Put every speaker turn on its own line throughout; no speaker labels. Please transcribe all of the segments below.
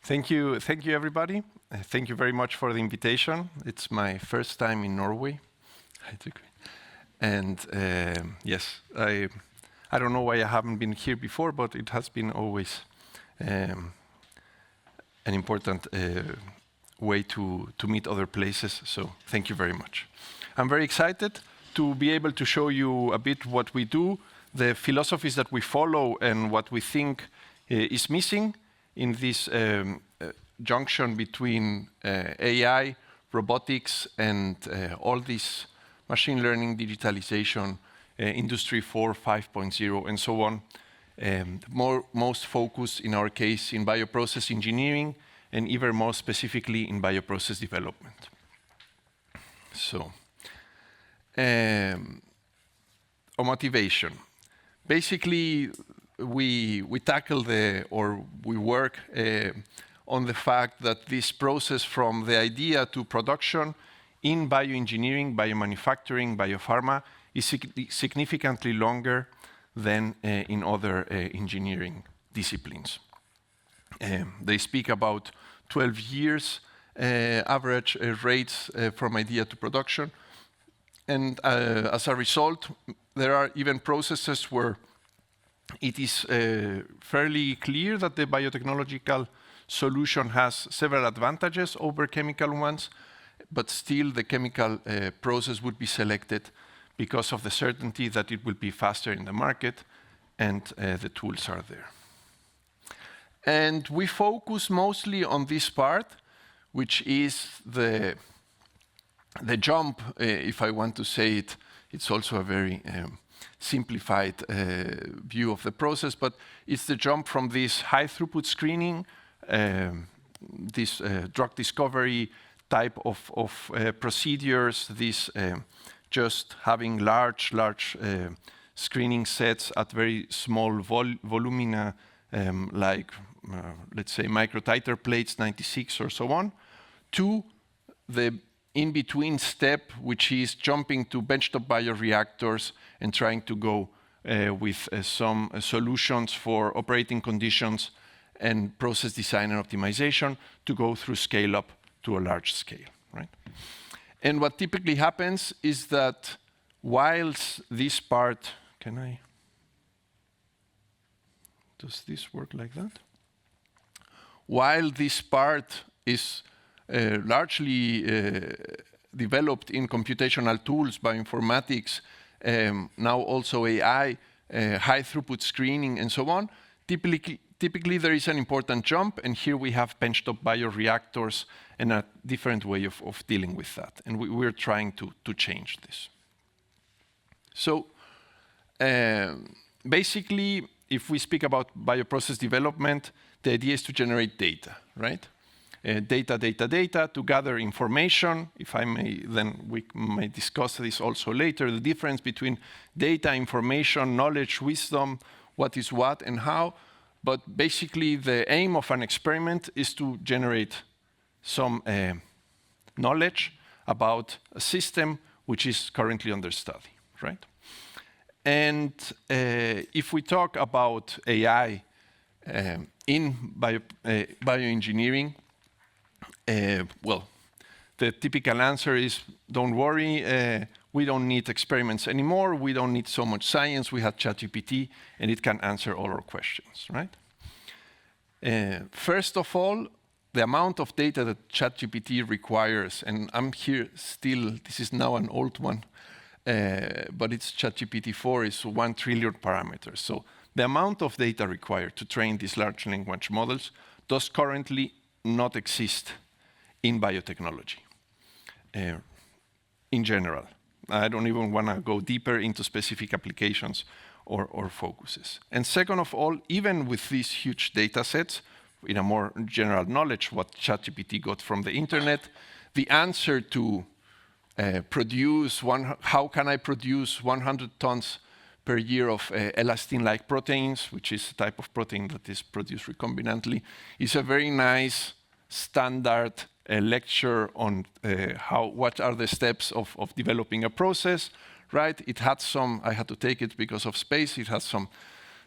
Thank you, everybody. Thank you very much for the invitation. It's my first time in Norway. And yes, I don't know why I haven't been here before, but it has been always an important way to meet other places. So thank you very much. I'm very excited to be able to show you a bit what we do, the philosophies that we follow, and what we think is missing in this junction between AI, robotics, and all this machine learning, digitalization, Industry 4, 5.0, and so on. Most focus, in our case, in bioprocess engineering, and even more specifically in bioprocess development. So, motivation. Basically, we tackle we work on the fact that this process from the idea to production in bioengineering, biomanufacturing, biopharma is significantly longer than in other engineering disciplines. They speak about 12 years average rates from idea to production. And as a result, there are even processes where it is fairly clear that the biotechnological solution has several advantages over chemical ones, but still the chemical process would be selected because of the certainty that it will be faster in the market and the tools are there. And we focus mostly on this part, which is the jump, if I want to say it. It's also a very simplified view of the process, but it's the jump from this high throughput screening, this drug discovery type of procedures, this just having large screening sets at very small volumina, like let's say microtiter plates 96 or so on, to the in-between step, which is jumping to benchtop bioreactors and trying to go with some solutions for operating conditions and process design and optimization to go through scale up to a large scale, right? And what typically happens is that whilst this part, does this work like that? While this part is largely developed in computational tools, bioinformatics, now also AI, high throughput screening, and so on, typically there is an important jump, and here we have benchtop bioreactors and a different way of dealing with that. And we're trying to change this. So basically, if we speak about bioprocess development, the idea is to generate data, right? Data to gather information. If I may, then we may discuss this also later, the difference between data, information, knowledge, wisdom, what is what and how. But basically, the aim of an experiment is to generate some knowledge about a system which is currently under study, right? And if we talk about AI in bioengineering, well, the typical answer is, don't worry, we don't need experiments anymore, we don't need so much science, we have ChatGPT, and it can answer all our questions, right? First of all, the amount of data that ChatGPT requires, and I'm here still, this is now an old one, but it's ChatGPT 4 is 1 trillion parameters. So the amount of data required to train these large language models does currently not exist in biotechnology in general. I don't even want to go deeper into specific applications or focuses. And second of all, even with these huge data sets, in a more general knowledge, what ChatGPT got from the internet, the answer to how can I produce 100 tons per year of elastin-like proteins, which is a type of protein that is produced recombinantly, is a very nice standard lecture on what are the steps of developing a process, right? It had some, I had to take it because of space, it has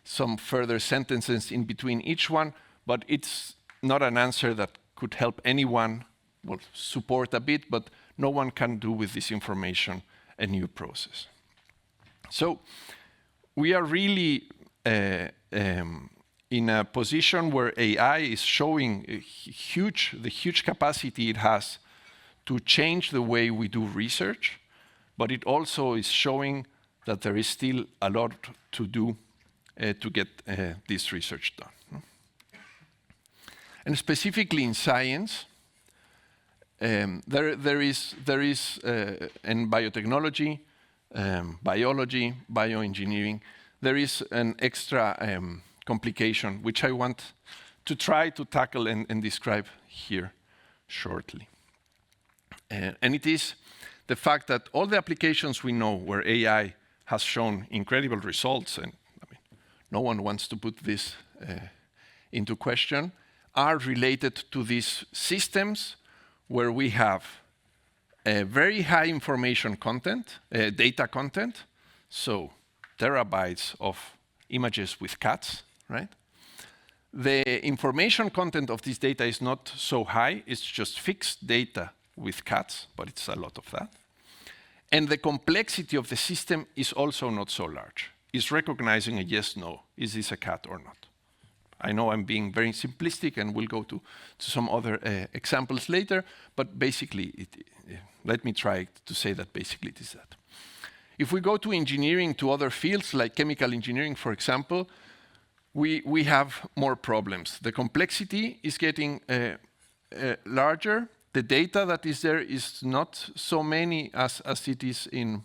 some further sentences in between each one, but it's not an answer that could help anyone, well, support a bit, but no one can do with this information a new process. So we are really in a position where AI is showing the huge capacity it has to change the way we do research, but it also is showing that there is still a lot to do to get this research done. And specifically in science, there is in biotechnology, biology, bioengineering, there is an extra complication which I want to try to tackle and describe here shortly. And it is the fact that all the applications we know where AI has shown incredible results, and I mean, no one wants to put this into question, are related to these systems where we have a very high information content, data content, so terabytes of images with cats, right? The information content of this data is not so high, it's just fixed data with cats, but it's a lot of that. And the complexity of the system is also not so large. It's recognizing a yes, no, is this a cat or not? I know I'm being very simplistic and we'll go to some other examples later, but basically, let me try to say that basically it is that. If we go to engineering, to other fields like chemical engineering, for example, we have more problems. The complexity is getting larger. The data that is there is not so many as it is in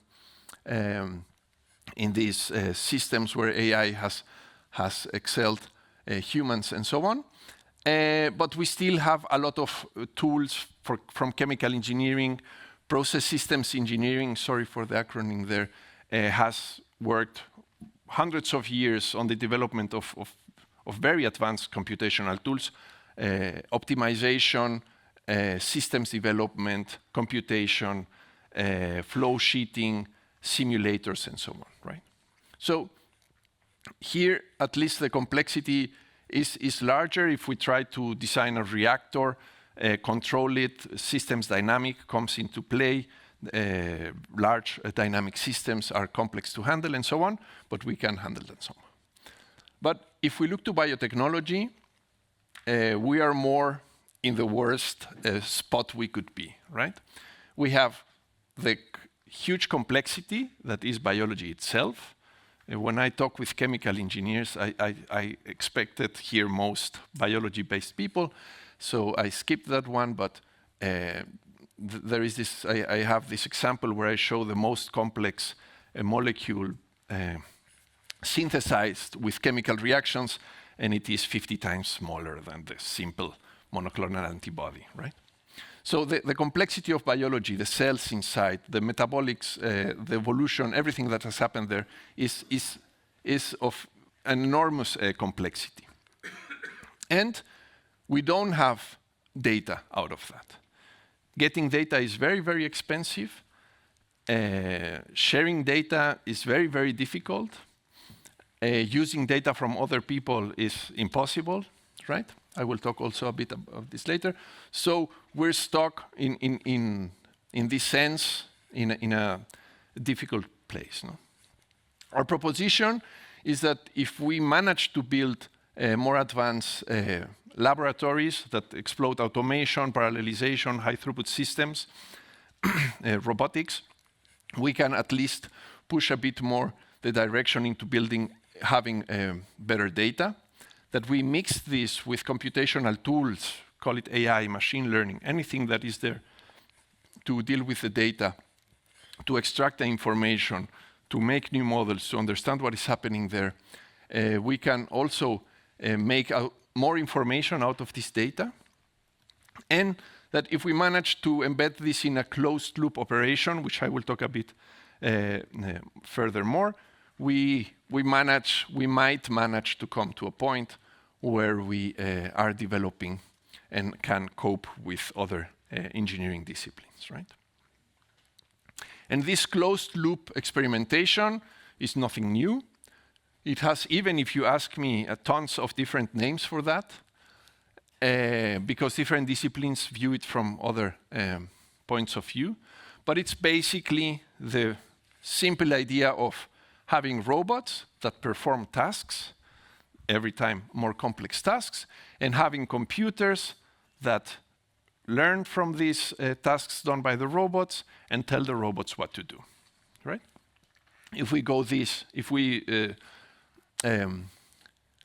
these systems where AI has excelled humans and so on. But we still have a lot of tools from chemical engineering. Process systems engineering, sorry for the acronym there, has worked hundreds of years on the development of very advanced computational tools, optimization, systems development, computation, flow sheeting, simulators, and so on, right? So here, at least the complexity is larger. If we try to design a reactor, control it, systems dynamic comes into play, large dynamic systems are complex to handle and so on, but we can handle them somehow. But if we look to biotechnology, we are more in the worst spot we could be, right? We have the huge complexity that is biology itself. When I talk with chemical engineers, I expected here most biology-based people, so I skipped that one, but there is this, I have this example where I show the most complex molecule synthesized with chemical reactions, and it is 50 times smaller than the simple monoclonal antibody, right? So the complexity of biology, the cells inside, the metabolics, the evolution, everything that has happened there is of an enormous complexity. And we don't have data out of that. Getting data is very, very expensive. Sharing data is very, very difficult. Using data from other people is impossible, right? I will talk also a bit about this later. So we're stuck in this sense in a difficult place. No? Our proposition is that if we manage to build more advanced laboratories that explode automation, parallelization, high throughput systems, robotics, we can at least push a bit more the direction into having better data. That we mix this with computational tools, call it AI, machine learning, anything that is there to deal with the data, to extract the information, to make new models, to understand what is happening there. We can also make more information out of this data. And that if we manage to embed this in a closed loop operation, which I will talk a bit furthermore, we might manage to come to a point where we are developing and can cope with other engineering disciplines, right? And this closed loop experimentation is nothing new. It has, even if you ask me, tons of different names for that. because different disciplines view it from other points of view. But it's basically the simple idea of having robots that perform tasks, every time more complex tasks, and having computers that learn from these tasks done by the robots and tell the robots what to do, right? If we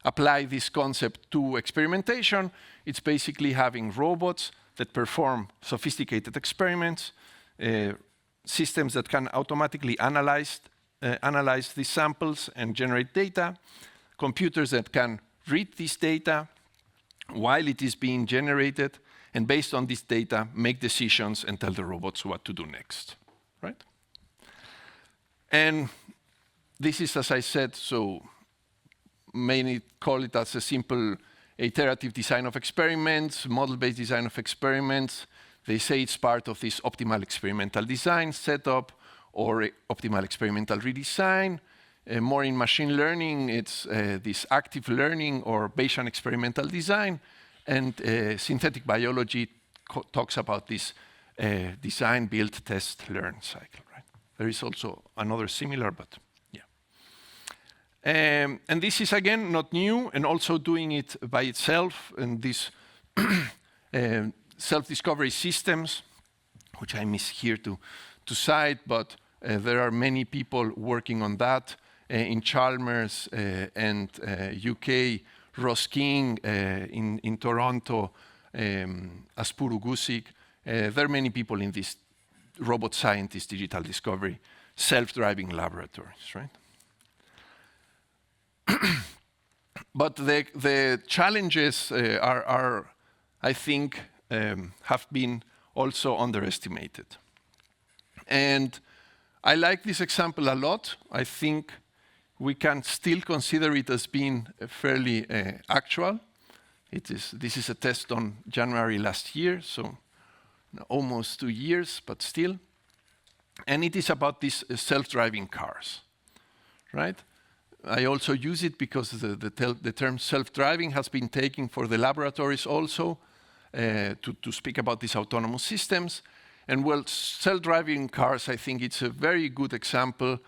apply this concept to experimentation, it's basically having robots that perform sophisticated experiments, systems that can automatically analyze these samples and generate data, computers that can read this data while it is being generated, and based on this data, make decisions and tell the robots what to do next, right? And this is, as I said, so many call it as a simple iterative design of experiments, model-based design of experiments. They say it's part of this optimal experimental design setup or optimal experimental redesign. More in machine learning, it's this active learning or Bayesian experimental design. And synthetic biology talks about this design, build, test, learn cycle, right? There is also another similar, but yeah. And this is, again, not new, and also doing it by itself, and these self-discovery systems, which I miss here to cite, but there are many people working on that in Chalmers and UK, Ross King in Toronto, Aspuru Gusic. There are many people in this robot scientist, digital discovery, self-driving laboratories, right? But the challenges are, I think, have been also underestimated. And I like this example a lot. I think we can still consider it as being fairly actual. This is a test on January last year, so almost 2 years, but still. And it is about these self-driving cars, right? I also use it because the term self-driving has been taken for the laboratories also to speak about these autonomous systems. And well, self-driving cars, I think it's a very good example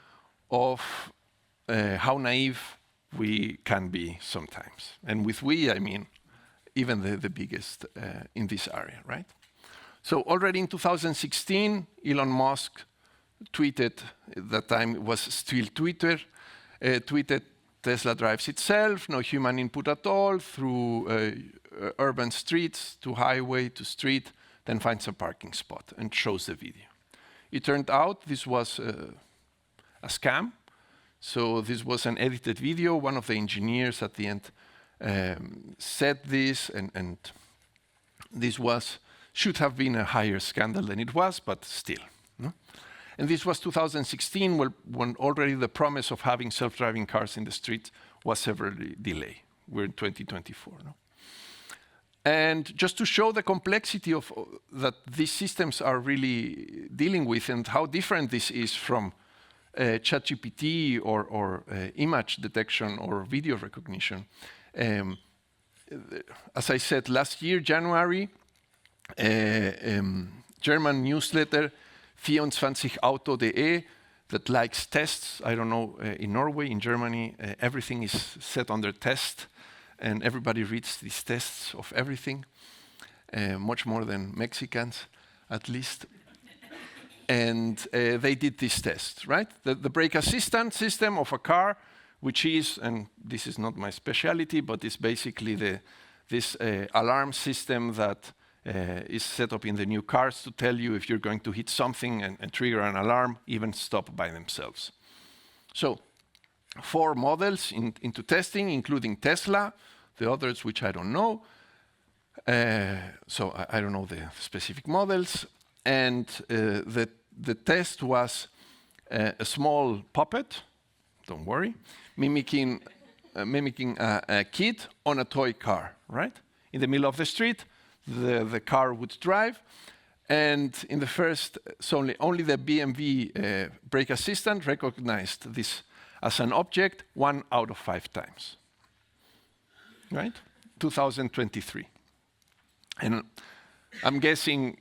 of how naive we can be sometimes. And with we, I mean even the biggest in this area, right? So already in 2016, Elon Musk tweeted, at that time it was still Twitter, tweeted, Tesla drives itself, no human input at all, through urban streets, to highway, to street, then finds a parking spot and shows the video. It turned out this was a scam. So this was an edited video. One of the engineers at the end said this, and this should have been a higher scandal than it was, but still. No? And this was 2016, when already the promise of having self-driving cars in the street was severely delayed. We're in 2024. No? And just to show the complexity of that these systems are really dealing with, and how different this is from ChatGPT or image detection or video recognition. As I said, last year, January, German newsletter 24auto.de that likes tests. I don't know, in Norway, in Germany, everything is set under test, and everybody reads these tests of everything, much more than Mexicans, at least. And they did this test, right? The brake assistance system of a car, which is, and this is not my specialty, but it's basically this alarm system that is set up in the new cars to tell you if you're going to hit something and trigger an alarm, even stop by themselves. So 4 models into testing, including Tesla, the others which I don't know. So I don't know the specific models. And the test was a small puppet, don't worry, mimicking a kid on a toy car, right? In the middle of the street, the car would drive, and in the first, so only the BMW brake assistant recognized this as an object 1 out of 5 times, right? 2023. And I'm guessing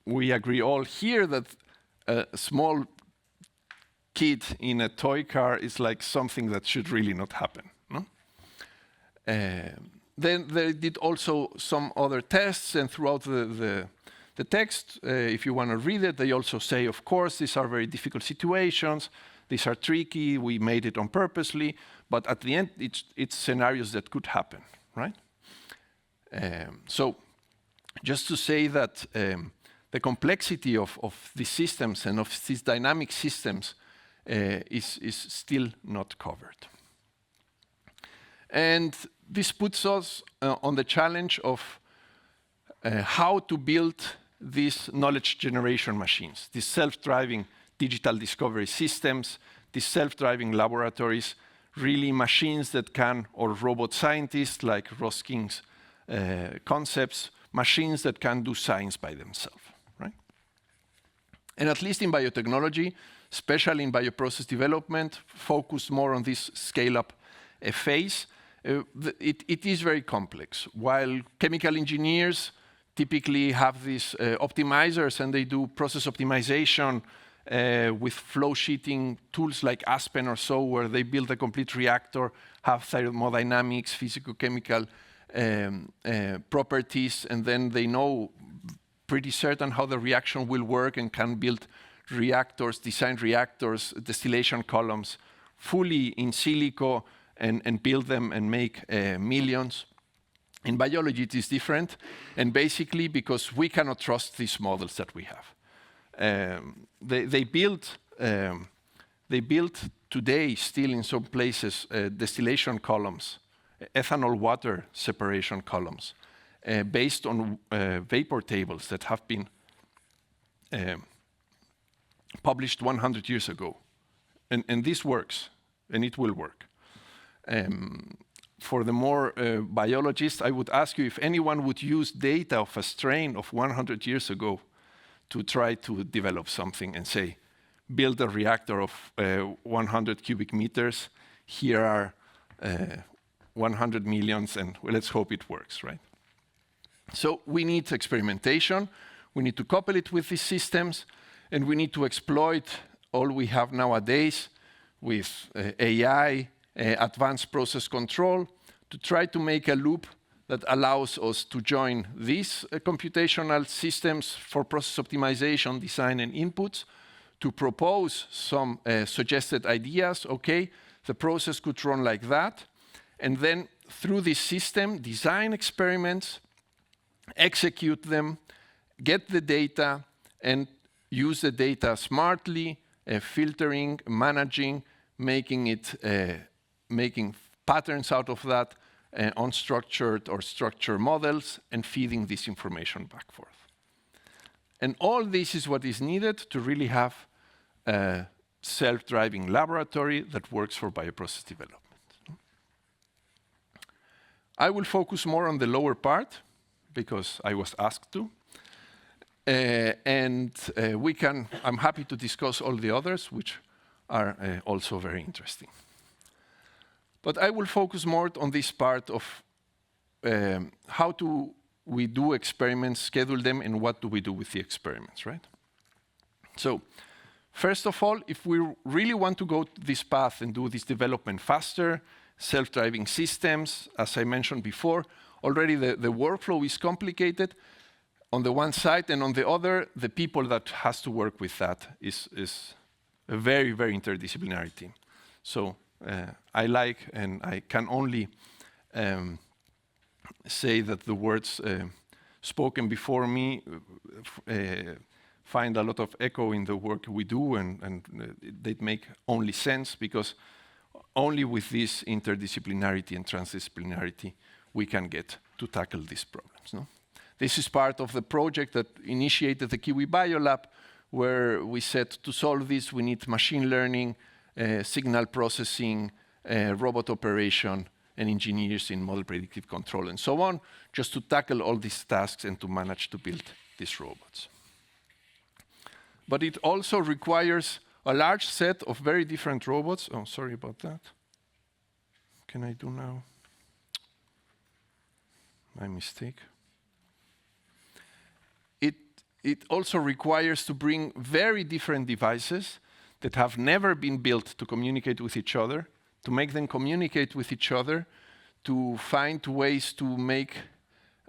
we agree all here that a small kid in a toy car is like something that should really not happen. No? Then they did also some other tests, and throughout the text, if you want to read it, they also say, of course, these are very difficult situations, these are tricky, we made it on purposely, but at the end, it's scenarios that could happen, right? So just to say that the complexity of these systems and of these dynamic systems is still not covered. And this puts us on the challenge of how to build these knowledge generation machines, these self-driving digital discovery systems, these self-driving laboratories, really machines that can, or robot scientists like Rosking's concepts, machines that can do science by themselves, right? And at least in biotechnology, especially in bioprocess development, focus more on this scale-up phase. It is very complex. While chemical engineers typically have these optimizers and they do process optimization with flow sheeting tools like Aspen or so, where they build a complete reactor, have thermodynamics, physicochemical properties, and then they know pretty certain how the reaction will work and can build reactors, design reactors, distillation columns, fully in silico, and build them and make millions. In biology, it is different, and basically because we cannot trust these models that we have. They built today, still in some places, distillation columns, ethanol water separation columns, based on vapor tables that have been published 100 years ago. And this works, and it will work. For the more biologists, I would ask you if anyone would use data of a strain of 100 years ago to try to develop something and say, build a reactor of 100 cubic meters. Here are 100 millions, and well, let's hope it works, right? So we need experimentation. We need to couple it with these systems, and we need to exploit all we have nowadays with AI, advanced process control, to try to make a loop that allows us to join these computational systems for process optimization, design, and inputs, to propose some suggested ideas. Okay, the process could run like that. And then through this system, design experiments, execute them, get the data, and use the data smartly, filtering, managing, making patterns out of that, unstructured or structured models, and feeding this information back forth. And all this is what is needed to really have a self-driving laboratory that works for bioprocess development. I will focus more on the lower part, because I was asked to. I'm happy to discuss all the others, which are also very interesting. But I will focus more on this part of how do we do experiments, schedule them, and what do we do with the experiments, right? So first of all, if we really want to go this path and do this development faster, self-driving systems, as I mentioned before, already the workflow is complicated on the one side, and on the other, the people that has to work with that is a very, very interdisciplinary team. So I like, and I can only say that the words spoken before me find a lot of echo in the work we do, and they make only sense, because only with this interdisciplinarity and transdisciplinarity we can get to tackle these problems. No? This is part of the project that initiated the Kiwi Biolab, where we said to solve this we need machine learning, signal processing, robot operation, and engineers in model predictive control and so on, just to tackle all these tasks and to manage to build these robots. But it also requires a large set of very different robots. Oh, sorry about that. Can I do now? My mistake. it also requires to bring very different devices that have never been built to communicate with each other, to make them communicate with each other, to find ways to make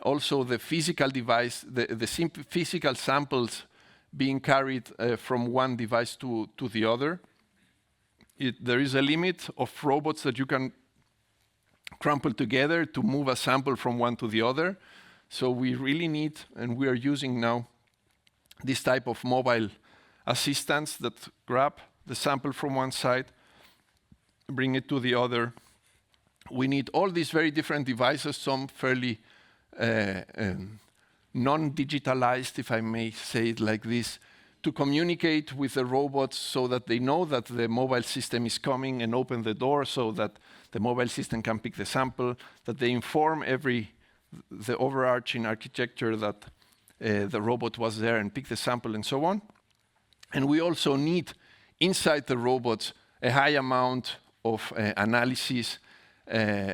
also the physical device, the physical samples being carried from one device to the other. There is a limit of robots that you can crumple together to move a sample from one to the other. So we really need, and we are using now, this type of mobile assistants that grab the sample from one side, bring it to the other. We need all these very different devices, some fairly non-digitalized, if I may say it like this, to communicate with the robots so that they know that the mobile system is coming and open the door so that the mobile system can pick the sample, that they inform the overarching architecture that the robot was there and pick the sample and so on. And we also need inside the robots a high amount of analysis,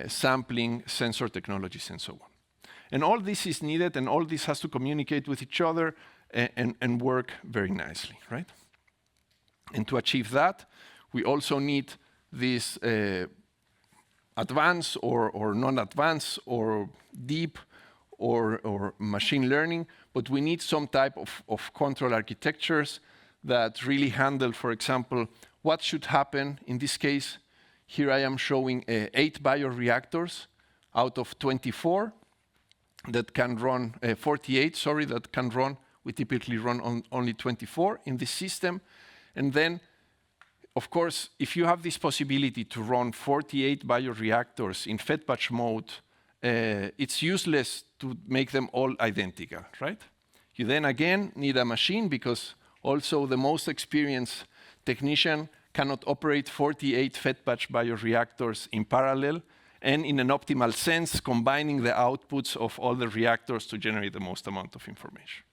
sampling, sensor technologies, and so on. And all this is needed, and all this has to communicate with each other and work very nicely, right? And to achieve that, we also need this advanced or non-advanced or deep or machine learning, but we need some type of control architectures that really handle, for example, what should happen. In this case, here I am showing 8 bioreactors out of 24 that can run, 48, sorry, that can run. We typically run on only 24 in this system. And then, of course, if you have this possibility to run 48 bioreactors in fed batch mode, it's useless to make them all identical, right? You then again need a machine because also the most experienced technician cannot operate 48 fed batch bioreactors in parallel and in an optimal sense, combining the outputs of all the reactors to generate the most amount of information.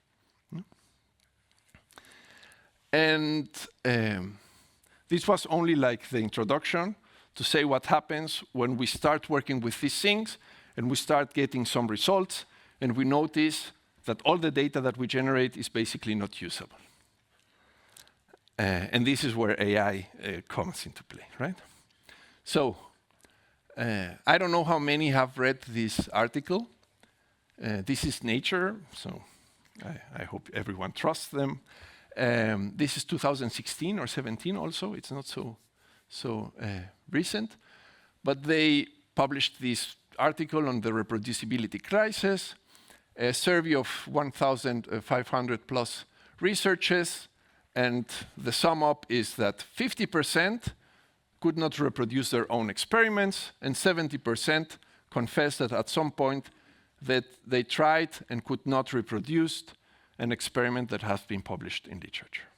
And this was only like the introduction to say what happens when we start working with these things and we start getting some results and we notice that all the data that we generate is basically not usable. And this is where AI comes into play, right? So, I don't know how many have read this article. This is Nature, so I hope everyone trusts them. This is 2016 or 17 also, it's not so recent. But they published this article on the reproducibility crisis, a survey of 1,500 plus researchers, and the sum up is that 50% could not reproduce their own experiments, and 70% confessed that at some point that they tried and could not reproduce an experiment that has been published in literature.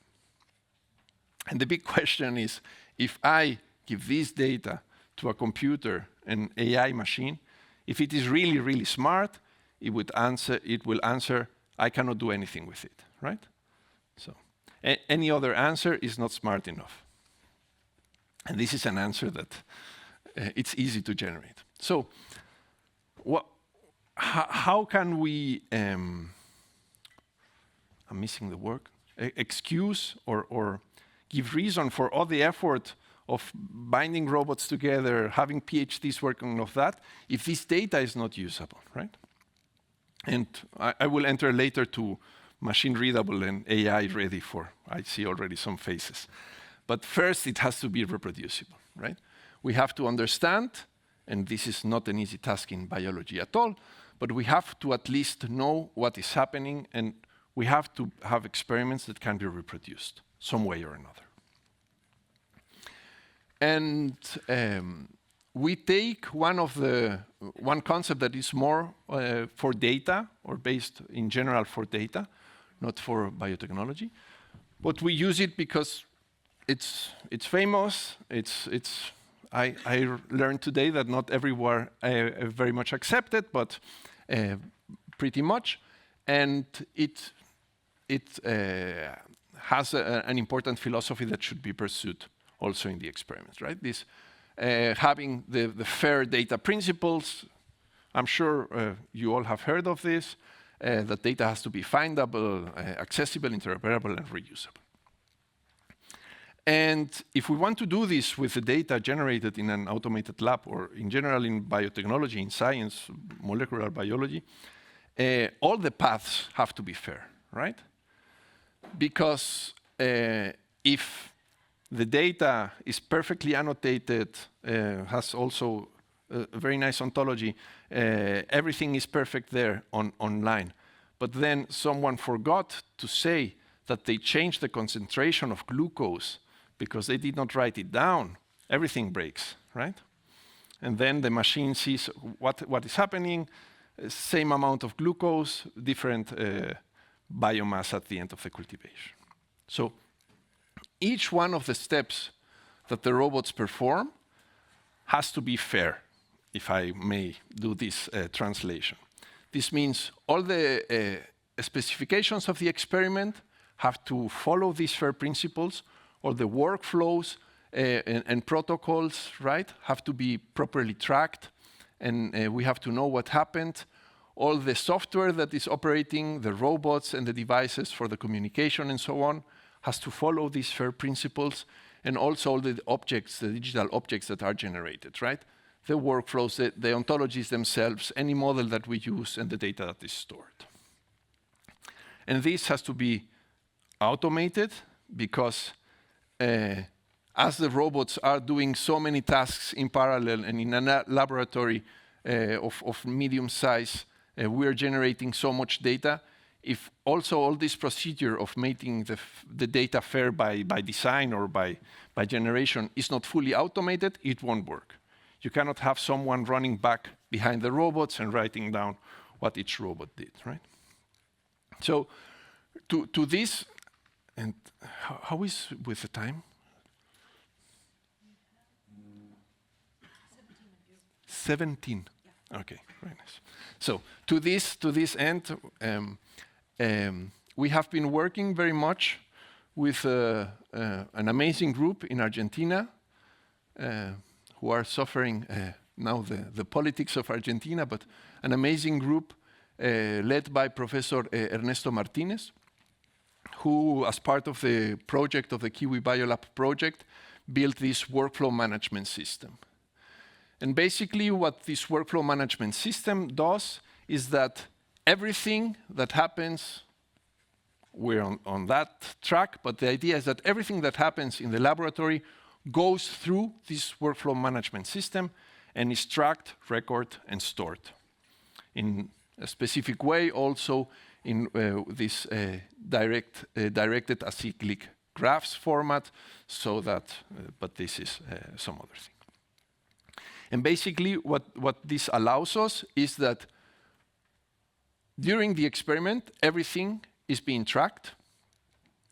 And the big question is, if I give this data to a computer, an AI machine, if it is really, really smart, it will answer, I cannot do anything with it, right? So any other answer is not smart enough. And this is an answer that it's easy to generate. So how can we, I'm missing the word, excuse or give reason for all the effort of binding robots together, having PhDs working on that, if this data is not usable, right? And I will enter later to machine readable and AI ready for, I see already some faces. But first, it has to be reproducible, right? We have to understand, and this is not an easy task in biology at all, but we have to at least know what is happening, and we have to have experiments that can be reproduced some way or another. And we take one concept that is more for data, or based in general for data, not for biotechnology, but we use it because it's famous. I learned today that not everywhere very much accepted, but pretty much, and it has an important philosophy that should be pursued also in the experiments, right? This having the fair data principles. I'm sure you all have heard of this. that data has to be findable, accessible, interoperable, and reusable. And if we want to do this with the data generated in an automated lab, or in general in biotechnology, in science, molecular biology, all the paths have to be fair, right? Because if the data is perfectly annotated, has also a very nice ontology, everything is perfect there online. But then someone forgot to say that they changed the concentration of glucose because they did not write it down, everything breaks, right? And then the machine sees what is happening, same amount of glucose, different biomass at the end of the cultivation. So each one of the steps that the robots perform has to be fair, if I may do this translation. This means all the specifications of the experiment have to follow these fair principles. All the workflows and protocols, right, have to be properly tracked, and we have to know what happened. All the software that is operating, the robots and the devices for the communication and so on, has to follow these fair principles, and also all the objects, the digital objects that are generated, right? The workflows, the ontologies themselves, any model that we use, and the data that is stored. And this has to be automated because as the robots are doing so many tasks in parallel and in a laboratory of medium size, we are generating so much data. If also all this procedure of making the data fair by design or by generation is not fully automated, it won't work. You cannot have someone running back behind the robots and writing down what each robot did, right? So to this, and how is with the time? 17. Okay, very nice. So to this end, we have been working very much with an amazing group in Argentina who are suffering now the politics of Argentina, but an amazing group led by Professor Ernesto Martinez, who, as part of the project of the Kiwi Biolab project, built this workflow management system. And basically what this workflow management system does is that everything that happens, we're on that track, but the idea is that everything that happens in the laboratory goes through this workflow management system and is tracked, recorded, and stored. In a specific way also in this directed acyclic graphs format, so that, but this is some other thing. And basically what this allows us is that during the experiment, everything is being tracked.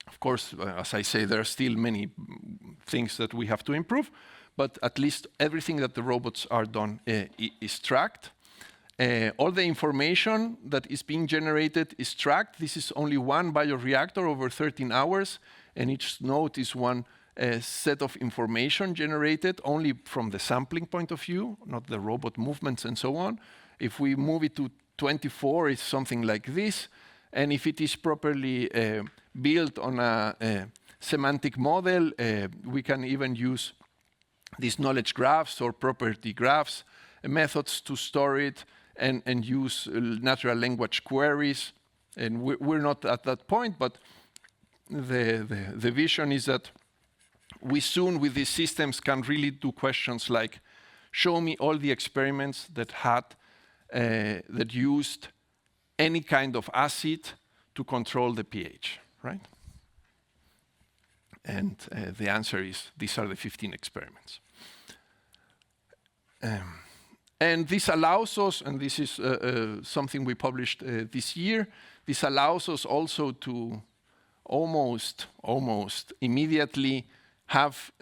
Of course, as I say, there are still many things that we have to improve, but at least everything that the robots are done is tracked. All the information that is being generated is tracked. This is only one bioreactor over 13 hours, and each node is one set of information generated only from the sampling point of view, not the robot movements and so on. If we move it to 24, it's something like this. And if it is properly built on a semantic model, we can even use these knowledge graphs or property graphs methods to store it and use natural language queries. And we're not at that point, but the vision is that we soon with these systems can really do questions like, show me all the experiments that that used any kind of acid to control the pH, right? And the answer is, these are the 15 experiments. And this allows us, and this is something we published this year, this allows us also to almost immediately have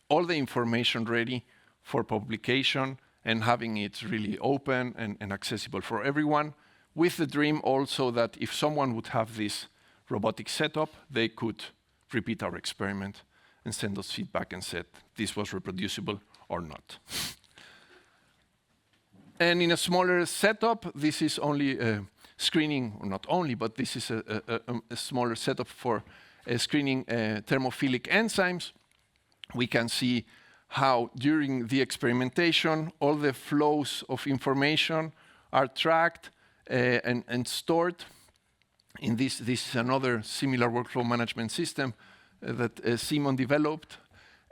all the information ready for publication and having it really open and accessible for everyone, with the dream also that if someone would have this robotic setup, they could repeat our experiment and send us feedback and said this was reproducible or not. And in a smaller setup, this is only screening, or not only, but this is a smaller setup for screening thermophilic enzymes. We can see how during the experimentation, all the flows of information are tracked and stored. In this is another similar workflow management system that Simon developed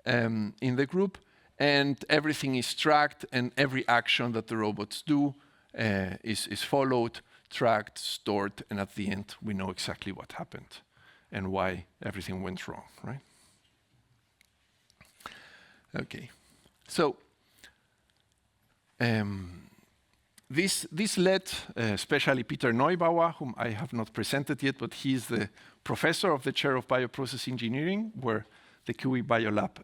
in the group. And everything is tracked, and every action that the robots do is followed, tracked, stored, and at the end, we know exactly what happened and why everything went wrong, right? Okay, so this led especially Peter Neubauer, whom I have not presented yet, but he's the professor of the chair of bioprocess engineering, where the QE Biolab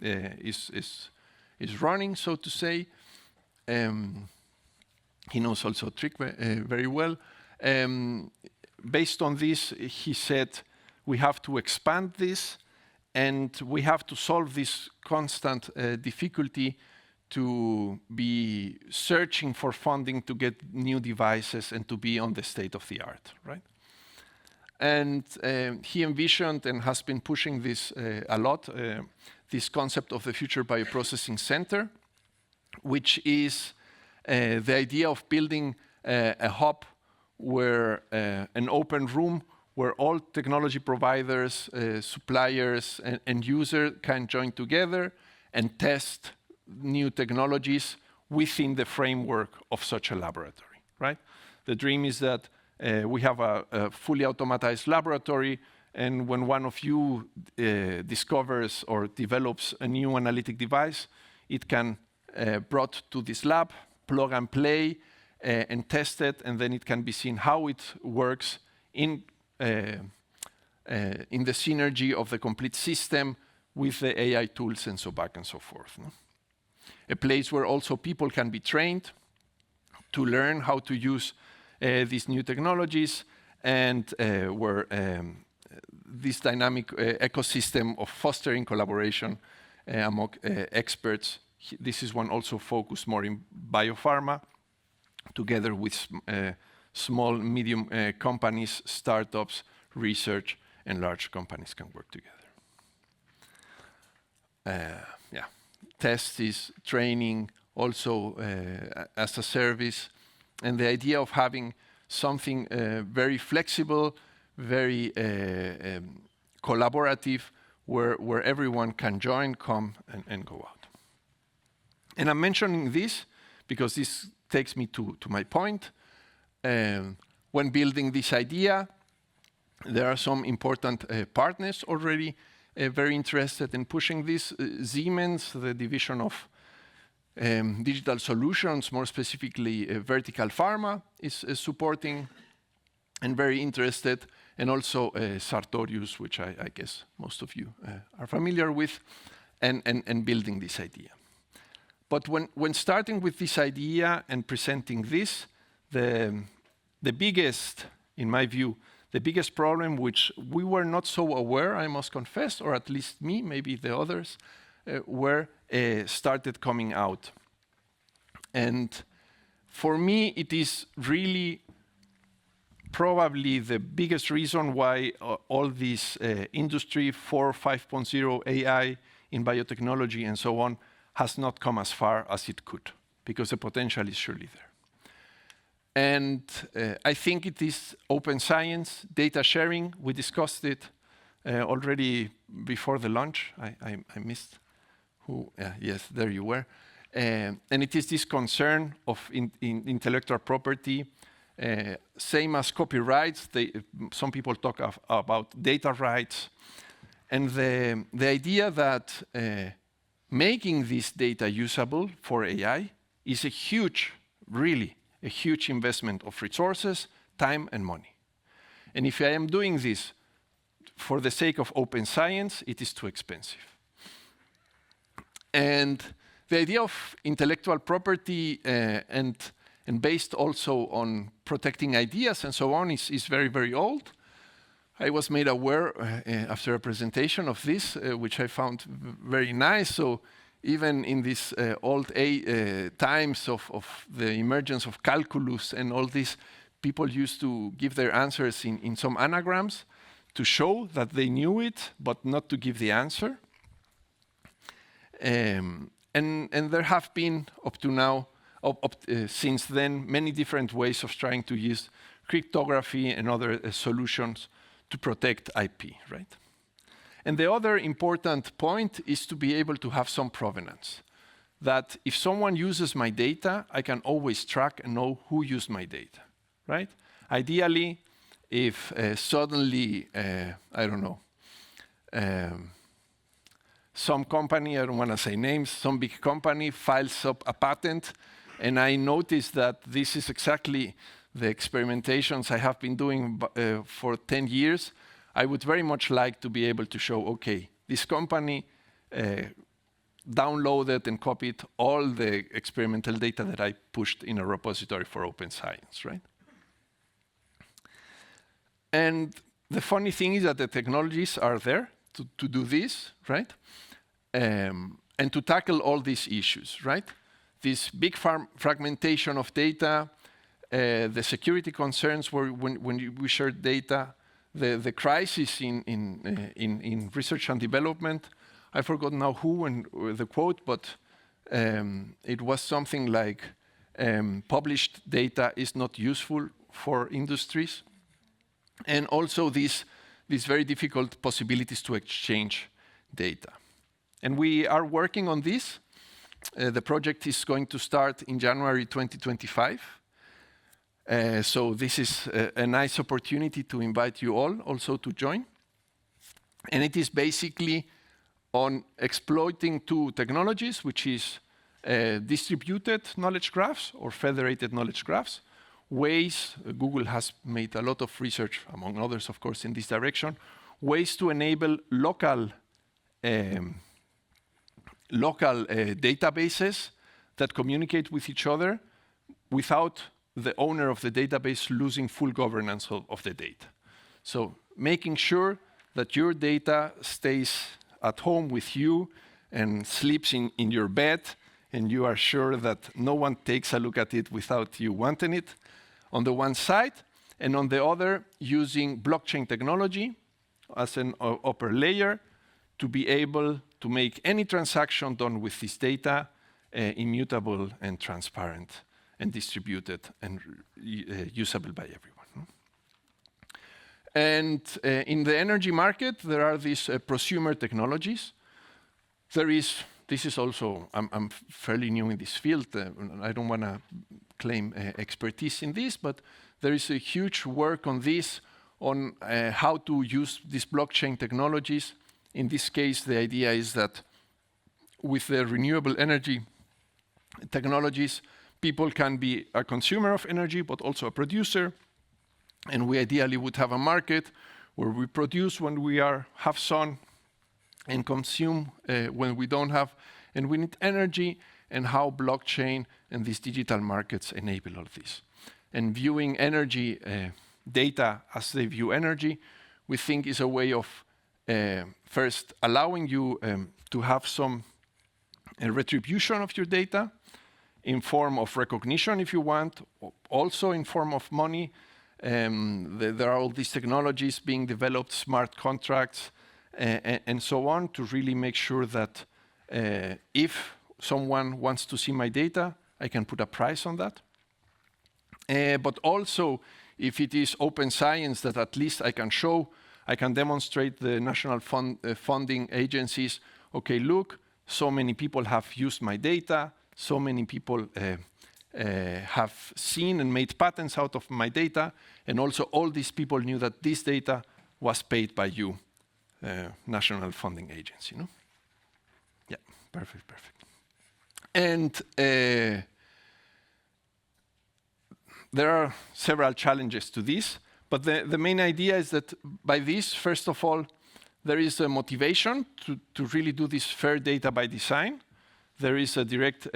is running, so to say. He knows also trick very well. Based on this, he said, we have to expand this, and we have to solve this constant difficulty to be searching for funding to get new devices and to be on the state of the art, right? And he envisioned and has been pushing this a lot, this concept of the Future Bioprocessing Center, which is the idea of building a hub where an open room where all technology providers, suppliers, and users can join together and test new technologies within the framework of such a laboratory, right? The dream is that we have a fully automatized laboratory, and when one of you discovers or develops a new analytic device, it can brought to this lab, plug and play, and test it, and then it can be seen how it works in the synergy of the complete system with the AI tools and so back and so forth. No? A place where also people can be trained to learn how to use these new technologies, and where this dynamic ecosystem of fostering collaboration among experts. This is one also focused more in biopharma, together with small, medium companies, startups, research, and large companies can work together. Yeah, test is training, also as a service, and the idea of having something very flexible, very collaborative, where everyone can join, come, and go out. And I'm mentioning this because this takes me to my point. When building this idea, there are some important partners already very interested in pushing this. Siemens, the division of digital solutions, more specifically vertical pharma, is supporting and very interested, and also Sartorius, which I guess most of you are familiar with, and building this idea. But when starting with this idea and presenting this, the biggest, in my view, the biggest problem, which we were not so aware, I must confess, or at least me, maybe the others, were started coming out. And for me, it is really probably the biggest reason why all this industry 4, 5.0 AI in biotechnology and so on has not come as far as it could, because the potential is surely there. And I think it is open science, data sharing. We discussed it already before the lunch. I missed who, yes, there you were. And it is this concern of intellectual property, same as copyrights. Some people talk about data rights. And the idea that making this data usable for AI is a huge, really a huge investment of resources, time, and money. And if I am doing this for the sake of open science, it is too expensive. And the idea of intellectual property and based also on protecting ideas and so on is very, very old. I was made aware after a presentation of this, which I found very nice. So even in these old times of the emergence of calculus and all these people used to give their answers in some anagrams to show that they knew it, but not to give the answer. And there have been, up to now, since then, many different ways of trying to use cryptography and other solutions to protect IP, right? And the other important point is to be able to have some provenance. That if someone uses my data, I can always track and know who used my data, right? Ideally, if suddenly, I don't know, some company, I don't want to say names, some big company files up a patent, and I notice that this is exactly the experimentations I have been doing for 10 years, I would very much like to be able to show, okay, this company downloaded and copied all the experimental data that I pushed in a repository for open science, right? And the funny thing is that the technologies are there to do this, right? And to tackle all these issues, right? This big fragmentation of data, the security concerns when we share data, the crisis in research and development. I forgot now who and the quote, but it was something like, published data is not useful for industries. And also these very difficult possibilities to exchange data. And we are working on this. The project is going to start in January 2025. So this is a nice opportunity to invite you all also to join. And it is basically on exploiting two technologies, which is distributed knowledge graphs or federated knowledge graphs. Ways, Google has made a lot of research, among others, of course, in this direction. Ways to enable local databases that communicate with each other without the owner of the database losing full governance of the data. So making sure that your data stays at home with you and sleeps in your bed, and you are sure that no one takes a look at it without you wanting it, on the one side, and on the other, using blockchain technology as an upper layer to be able to make any transaction done with this data immutable and transparent and distributed and usable by everyone. And in the energy market, there are these prosumer technologies. This is also, I'm fairly new in this field. I don't want to claim expertise in this, but there is a huge work on this, on how to use these blockchain technologies. In this case, the idea is that with the renewable energy technologies, people can be a consumer of energy, but also a producer. And we ideally would have a market where we produce when we have sun and consume when we don't have. And we need energy, and how blockchain and these digital markets enable all this. And viewing energy data as they view energy, we think is a way of first allowing you to have some retribution of your data in form of recognition, if you want, also in form of money. There are all these technologies being developed, smart contracts, and so on, to really make sure that if someone wants to see my data, I can put a price on that. But also, if it is open science, that at least I can demonstrate the national funding agencies, okay, look, so many people have used my data, so many people have seen and made patents out of my data, and also all these people knew that this data was paid by you, national funding agency, no? Yeah, perfect. And there are several challenges to this, but the main idea is that by this, first of all, there is a motivation to really do this fair data by design. There is a direct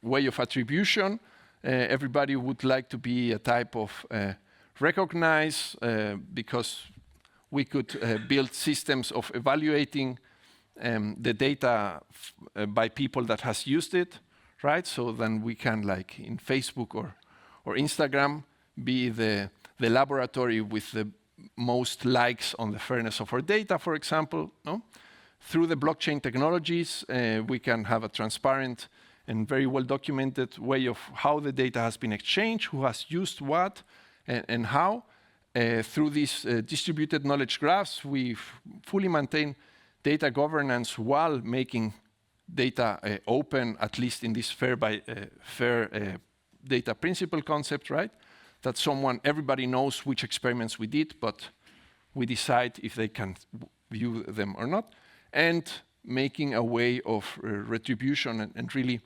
way of attribution. Everybody would like to be a type of recognized, because we could build systems of evaluating the data by people that has used it, right? So then we can, like in Facebook or Instagram, be the laboratory with the most likes on the fairness of our data, for example. No? Through the blockchain technologies, we can have a transparent and very well documented way of how the data has been exchanged, who has used what, and how. Through these distributed knowledge graphs, we fully maintain data governance while making data open, at least in this fair data principle concept, right? That everybody knows which experiments we did, but we decide if they can view them or not. And making a way of retribution and really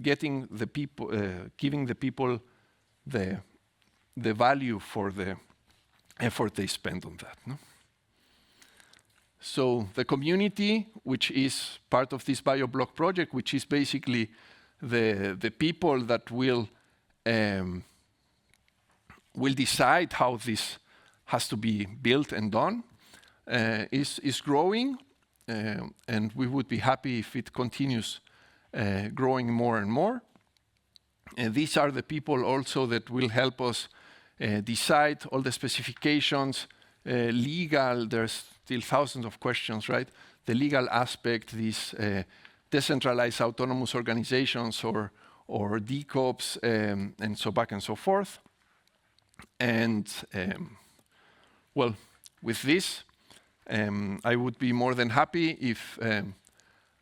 giving the people the value for the effort they spend on that. No? So the community, which is part of this BioBlock project, which is basically the people that will decide how this has to be built and done, is growing, and we would be happy if it continues growing more and more. And these are the people also that will help us decide all the specifications, legal, there's still thousands of questions, right? The legal aspect, these decentralized autonomous organizations or DCOPs, and so back and so forth. And well, with this, I would be more than happy if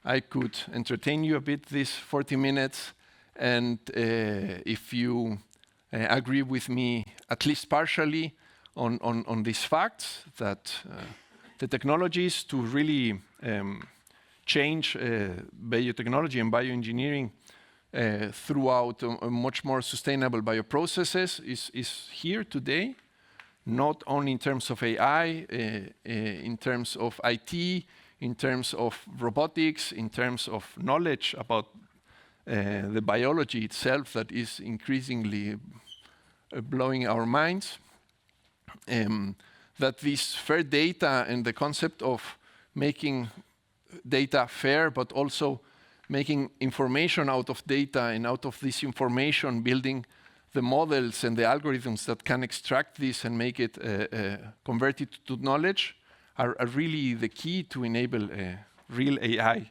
I could entertain you a bit this 40 minutes. And if you agree with me, at least partially, on these facts, that the technologies to really change biotechnology and bioengineering throughout a much more sustainable bioprocesses is here today, not only in terms of AI, in terms of IT, in terms of robotics, in terms of knowledge about the biology itself that is increasingly blowing our minds. That this fair data and the concept of making data fair, but also making information out of data, and out of this information building the models and the algorithms that can extract this and make it convert it to knowledge are really the key to enable real AI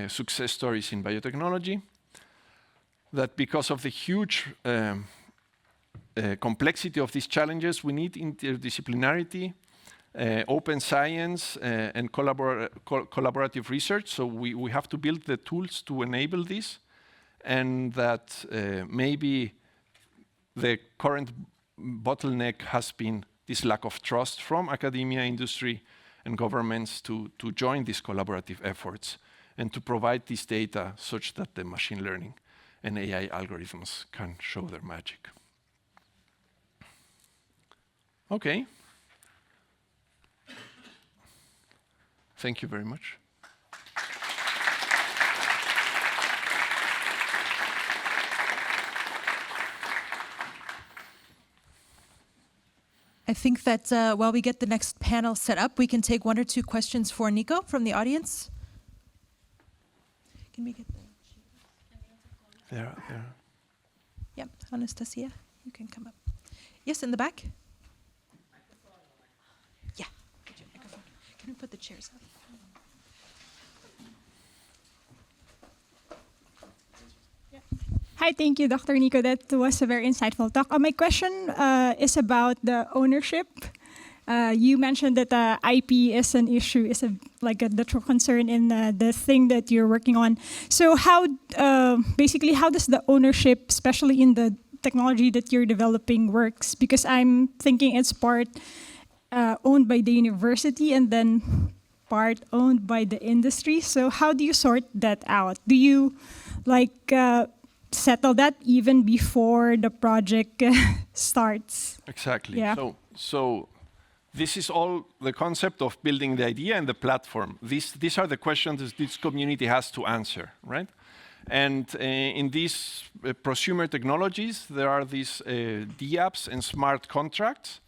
success stories in biotechnology. That because of the huge complexity of these challenges, we need interdisciplinarity, open science, and collaborative research. So we have to build the tools to enable this, and that maybe the current bottleneck has been this lack of trust from academia, industry, and governments to join these collaborative efforts and to provide this data such that the machine learning and AI algorithms can show their magic. Okay. Thank you very much.
I think that while we get the next panel set up, we can take 1 or 2 questions for Nico from the audience. Can we get the
There.
Yeah, Anastasija, you can come up. Yes, in the back. Yeah, put your microphone. Can we put the chairs up?
Hi, thank you, Dr. Nico. That was a very insightful talk. My question is about the ownership. You mentioned that IP is an issue, is the true concern in the thing that you're working on. So basically, how does the ownership, especially in the technology that you're developing, works? Because I'm thinking it's part owned by the university and then part owned by the industry. So how do you sort that out? Do you settle that even before the project starts?
Exactly.
Yeah.
So this is all the concept of building the idea and the platform. These are the questions this community has to answer, right? And in these prosumer technologies, there are these DApps and smart contracts.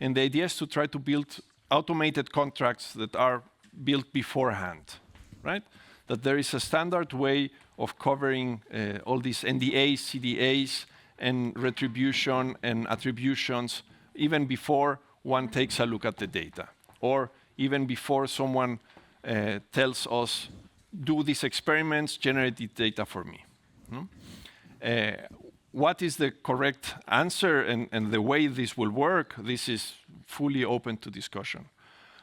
And the idea is to try to build automated contracts that are built beforehand, right? That there is a standard way of covering all these NDAs, CDAs, and retribution and attributions even before one takes a look at the data, or even before someone tells us, do these experiments, generate the data for me. What is the correct answer and the way this will work, this is fully open to discussion.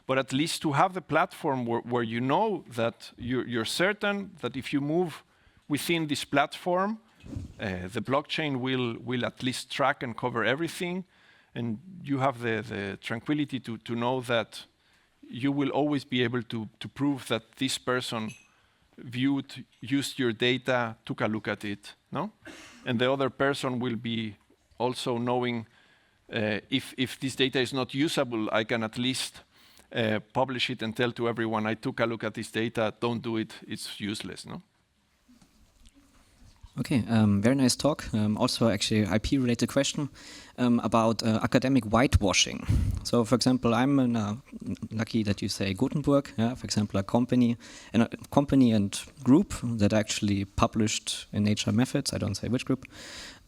But at least to have the platform where you know that you're certain that if you move within this platform, the blockchain will at least track and cover everything, and you have the tranquility to know that you will always be able to prove that this person used your data, took a look at it, no? And the other person will be also knowing if this data is not usable, I can at least publish it and tell to everyone, I took a look at this data, don't do it, it's useless, no?
Okay, very nice talk. Also, actually, IP-related question about academic whitewashing. So, for example, I'm lucky that you say Gutenberg. Yeah, for example, a company and group that actually published in Nature Methods. I don't say which group.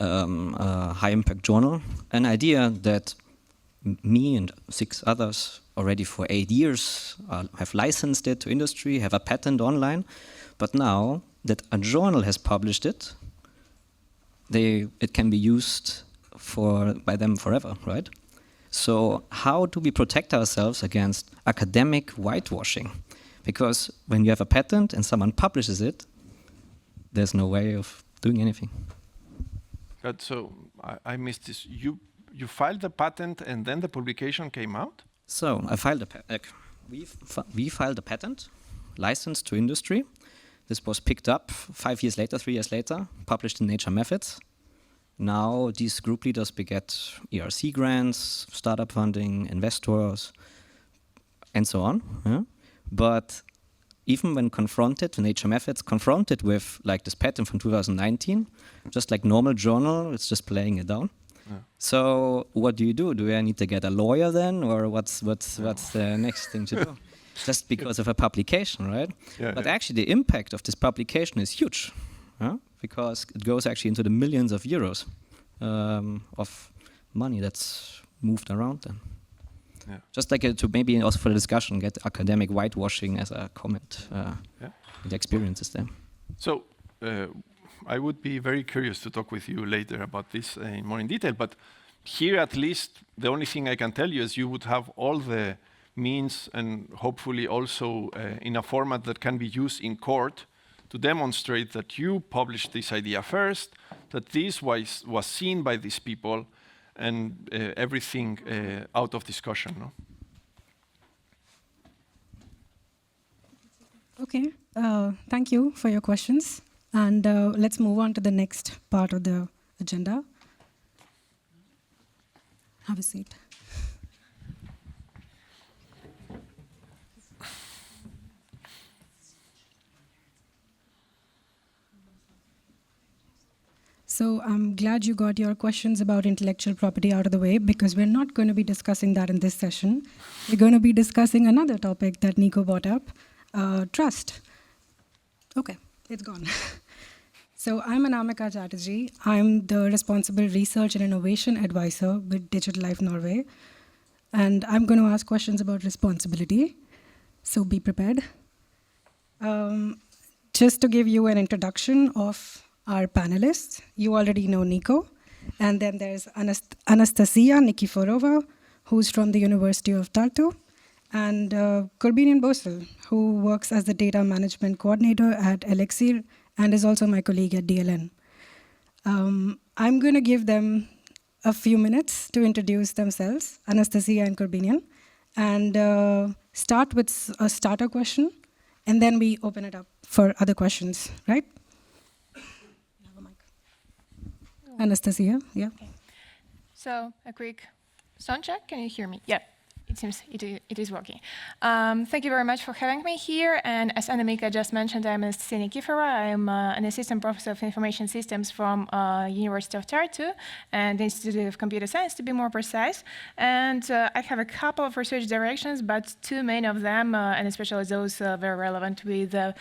A high-impact journal. An idea that me and 6 others already for 8 years have licensed it to industry, have a patent online, but now that a journal has published it, it can be used by them forever, right? So how do we protect ourselves against academic whitewashing? Because when you have a patent and someone publishes it, there's no way of doing anything.
But so I missed this. You filed the patent and then the publication came out?
So I filed we filed a patent, licensed to industry. This was picked up 5 years later, 3 years later, published in Nature Methods. Now these group leaders beget ERC grants, startup funding, investors, and so on. Yeah? But even when confronted, Nature Methods confronted with like this patent from 2019, just like normal journal, it's just playing it down. Yeah. So what do? Do I need to get a lawyer then, or what's the next thing to do? Just because of a publication, right? Yeah, but actually the impact of this publication is huge, because it goes actually into the millions of euros of money that's moved around then. Yeah. Just like to maybe also for the discussion, get academic whitewashing as a comment, the experiences there. So
I would be very curious to talk with you later about this more in detail, but here at least the only thing I can tell you is you would have all the means and hopefully also in a format that can be used in court to demonstrate that you published this idea first, that this was seen by these people, and everything out of discussion. No?
Okay, thank you for your questions. And let's move on to the next part of the agenda. Have a seat. So I'm glad you got your questions about intellectual property out of the way, because we're not going to be discussing that in this session. We're going to be discussing another topic that Nico brought up, trust. Okay, it's gone. So I'm Anamika Chatterjee. I'm the responsible research and innovation advisor with Digital Life Norway. And I'm going to ask questions about responsibility. So be prepared. Just to give you an introduction of our panelists, you already know Nico. And then there's Anastasija Nikiforova, who's from the University of Tartu, and Korbinian Bösl, who works as the data management coordinator at Elixir and is also my colleague at DLN. I'm going to give them a few minutes to introduce themselves, Anastasija and Korbinian, and start with a starter question, and then we open it up for other questions, right? Anastasija, yeah.
Okay. So a quick sound check. Can you hear me? Yeah. it seems it is working. Thank you very much for having me here. And as Anamika just mentioned, I'm Anastasija Nikiforova. I'm an assistant professor of information systems from University of Tartu and the Institute of Computer Science, to be more precise. And I have a couple of research directions, but two main of them, and especially those very relevant with the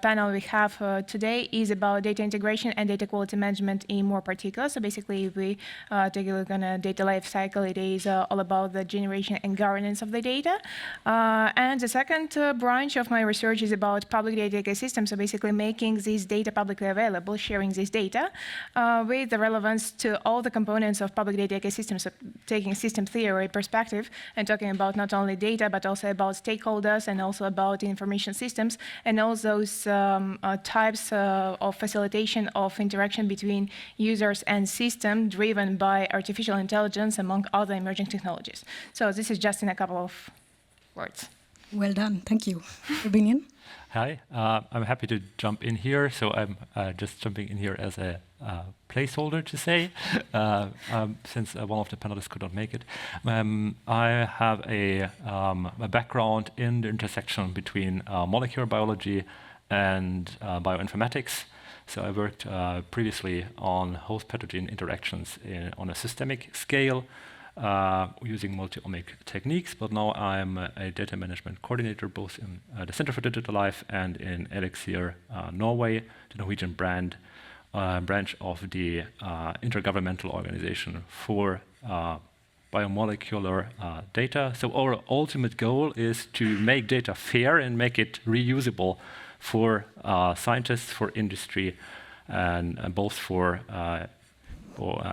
panel we have today, is about data integration and data quality management in more particular. So basically, if we take a look on a data life cycle, it is all about the generation and governance of the data. And the second branch of my research is about public data ecosystem, so basically making this data publicly available, sharing this data with the relevance to all the components of public data ecosystems, so taking system theory perspective and talking about not only data, but also about stakeholders and also about information systems and all those types of facilitation of interaction between users and system driven by artificial intelligence, among other emerging technologies. So this is just in a couple of words.
Well done. Thank you. Korbinian?
Hi, I'm happy to jump in here. So I'm just jumping in here as a placeholder to say, since one of the panelists could not make it. I have a background in the intersection between molecular biology and bioinformatics. So I worked previously on host pathogen interactions on a systemic scale using multi-omic techniques, but now I'm a data management coordinator both in the Center for Digital Life and in Elixir Norway, the Norwegian branch of the Intergovernmental Organization for Biomolecular Data. So our ultimate goal is to make data fair and make it reusable for scientists, for industry, and both for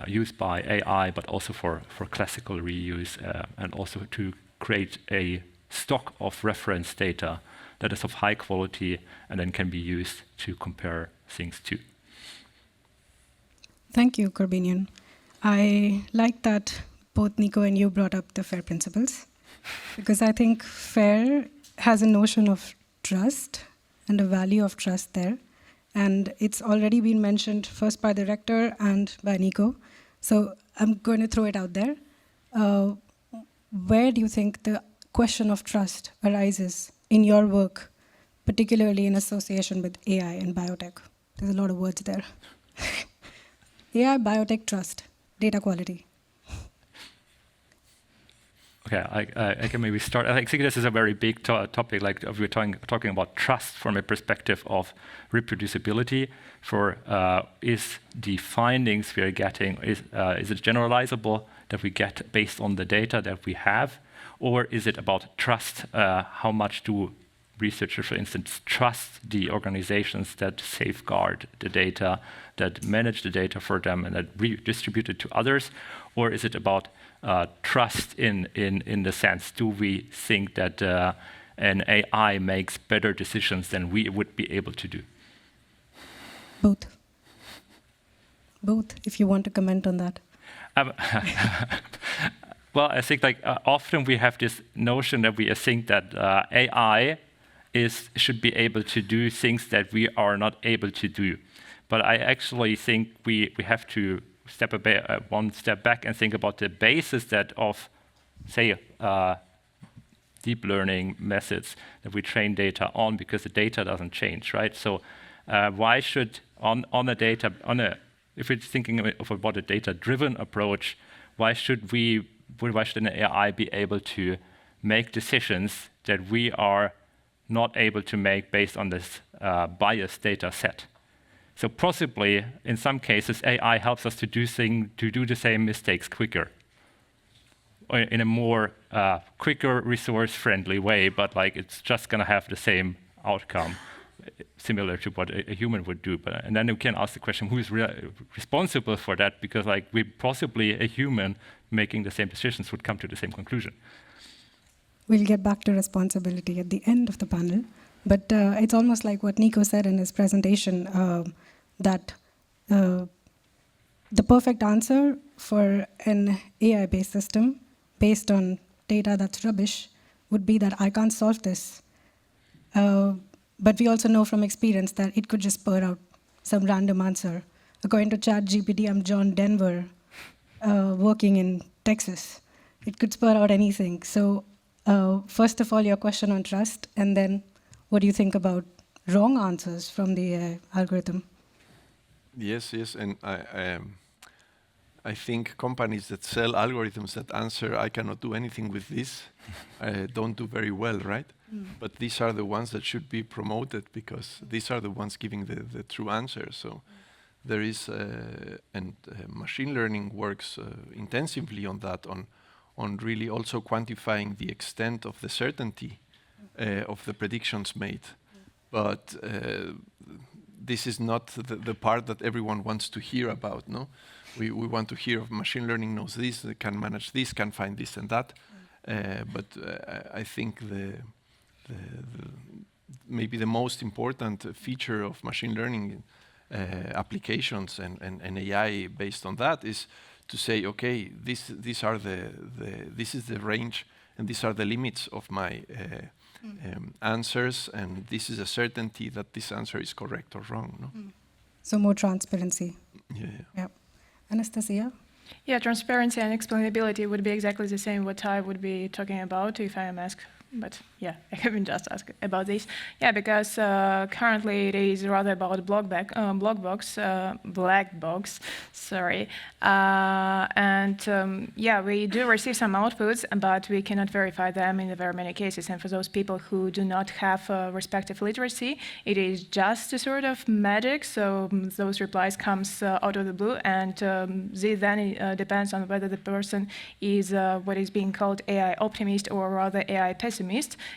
use by AI, but also for classical reuse, and also to create a stock of reference data that is of high quality and then can be used to compare things to.
Thank you, Korbinian. I like that both Nico and you brought up the FAIR principles, because I think FAIR has a notion of trust and a value of trust there. And it's already been mentioned first by the rector and by Nico. So I'm going to throw it out there. Where do you think the question of trust arises in your work, particularly in association with AI and biotech? There's a lot of words there. AI, biotech, trust, data quality.
Okay, I can maybe start. I think this is a very big topic. Like we're talking about trust from a perspective of reproducibility. For is the findings we are getting is it generalizable that we get based on the data that we have, or is it about trust? How much do researchers, for instance, trust the organizations that safeguard the data, that manage the data for them, and that redistribute it to others, or is it about trust in the sense, do we think that an AI makes better decisions than we would be able to do?
Both. Both, if you want to comment on that.
Well, I think often we have this notion that we think that AI should be able to do things that we are not able to do. But I actually think we have to one step back and think about the basis of, say, deep learning methods that we train data on, because the data doesn't change, right? So why should if we're thinking about a data-driven approach, why should an AI be able to make decisions that we are not able to make based on this biased data set? So possibly, in some cases, AI helps us to do the same mistakes quicker, or in a more quicker, resource-friendly way. But it's just going to have the same outcome, similar to what a human would do. And then we can ask the question: who is responsible for that? Because possibly a human making the same decisions would come to the same conclusion.
We'll get back to responsibility at the end of the panel. But it's almost like what Nico said in his presentation, that the perfect answer for an AI-based system based on data that's rubbish would be that I can't solve this. But we also know from experience that it could just spur out some random answer. According to ChatGPT, I'm John Denver, working in Texas. It could spur out anything. So First of all, your question on trust, and then what do you think about wrong answers from the algorithm?
Yes, and I think companies that sell algorithms that answer, I cannot do anything with this, don't do very well, right? But these are the ones that should be promoted because these are the ones giving the true answer. So there is, and machine learning works intensively on that, on really also quantifying the extent of the certainty of the predictions made. But this is not the part that everyone wants to hear about, no? We want to hear of machine learning knows this, can manage this, can find this and that. But I think maybe the most important feature of machine learning applications and AI based on that is to say, okay, this is the range and these are the limits of my answers, and this is a certainty that this answer is correct or wrong. No?
So more transparency.
Yeah.
Anastasija?
Yeah, transparency and explainability would be exactly the same what I would be talking about if I am asked. But yeah, I haven't just asked about this. Yeah, because currently it is rather about black box, sorry. Yeah, we do receive some outputs, but we cannot verify them in very many cases. And for those people who do not have respective literacy, it is just a sort of magic. So those replies comes out of the blue, and then depends on whether the person is what is being called AI optimist or rather AI pessimist.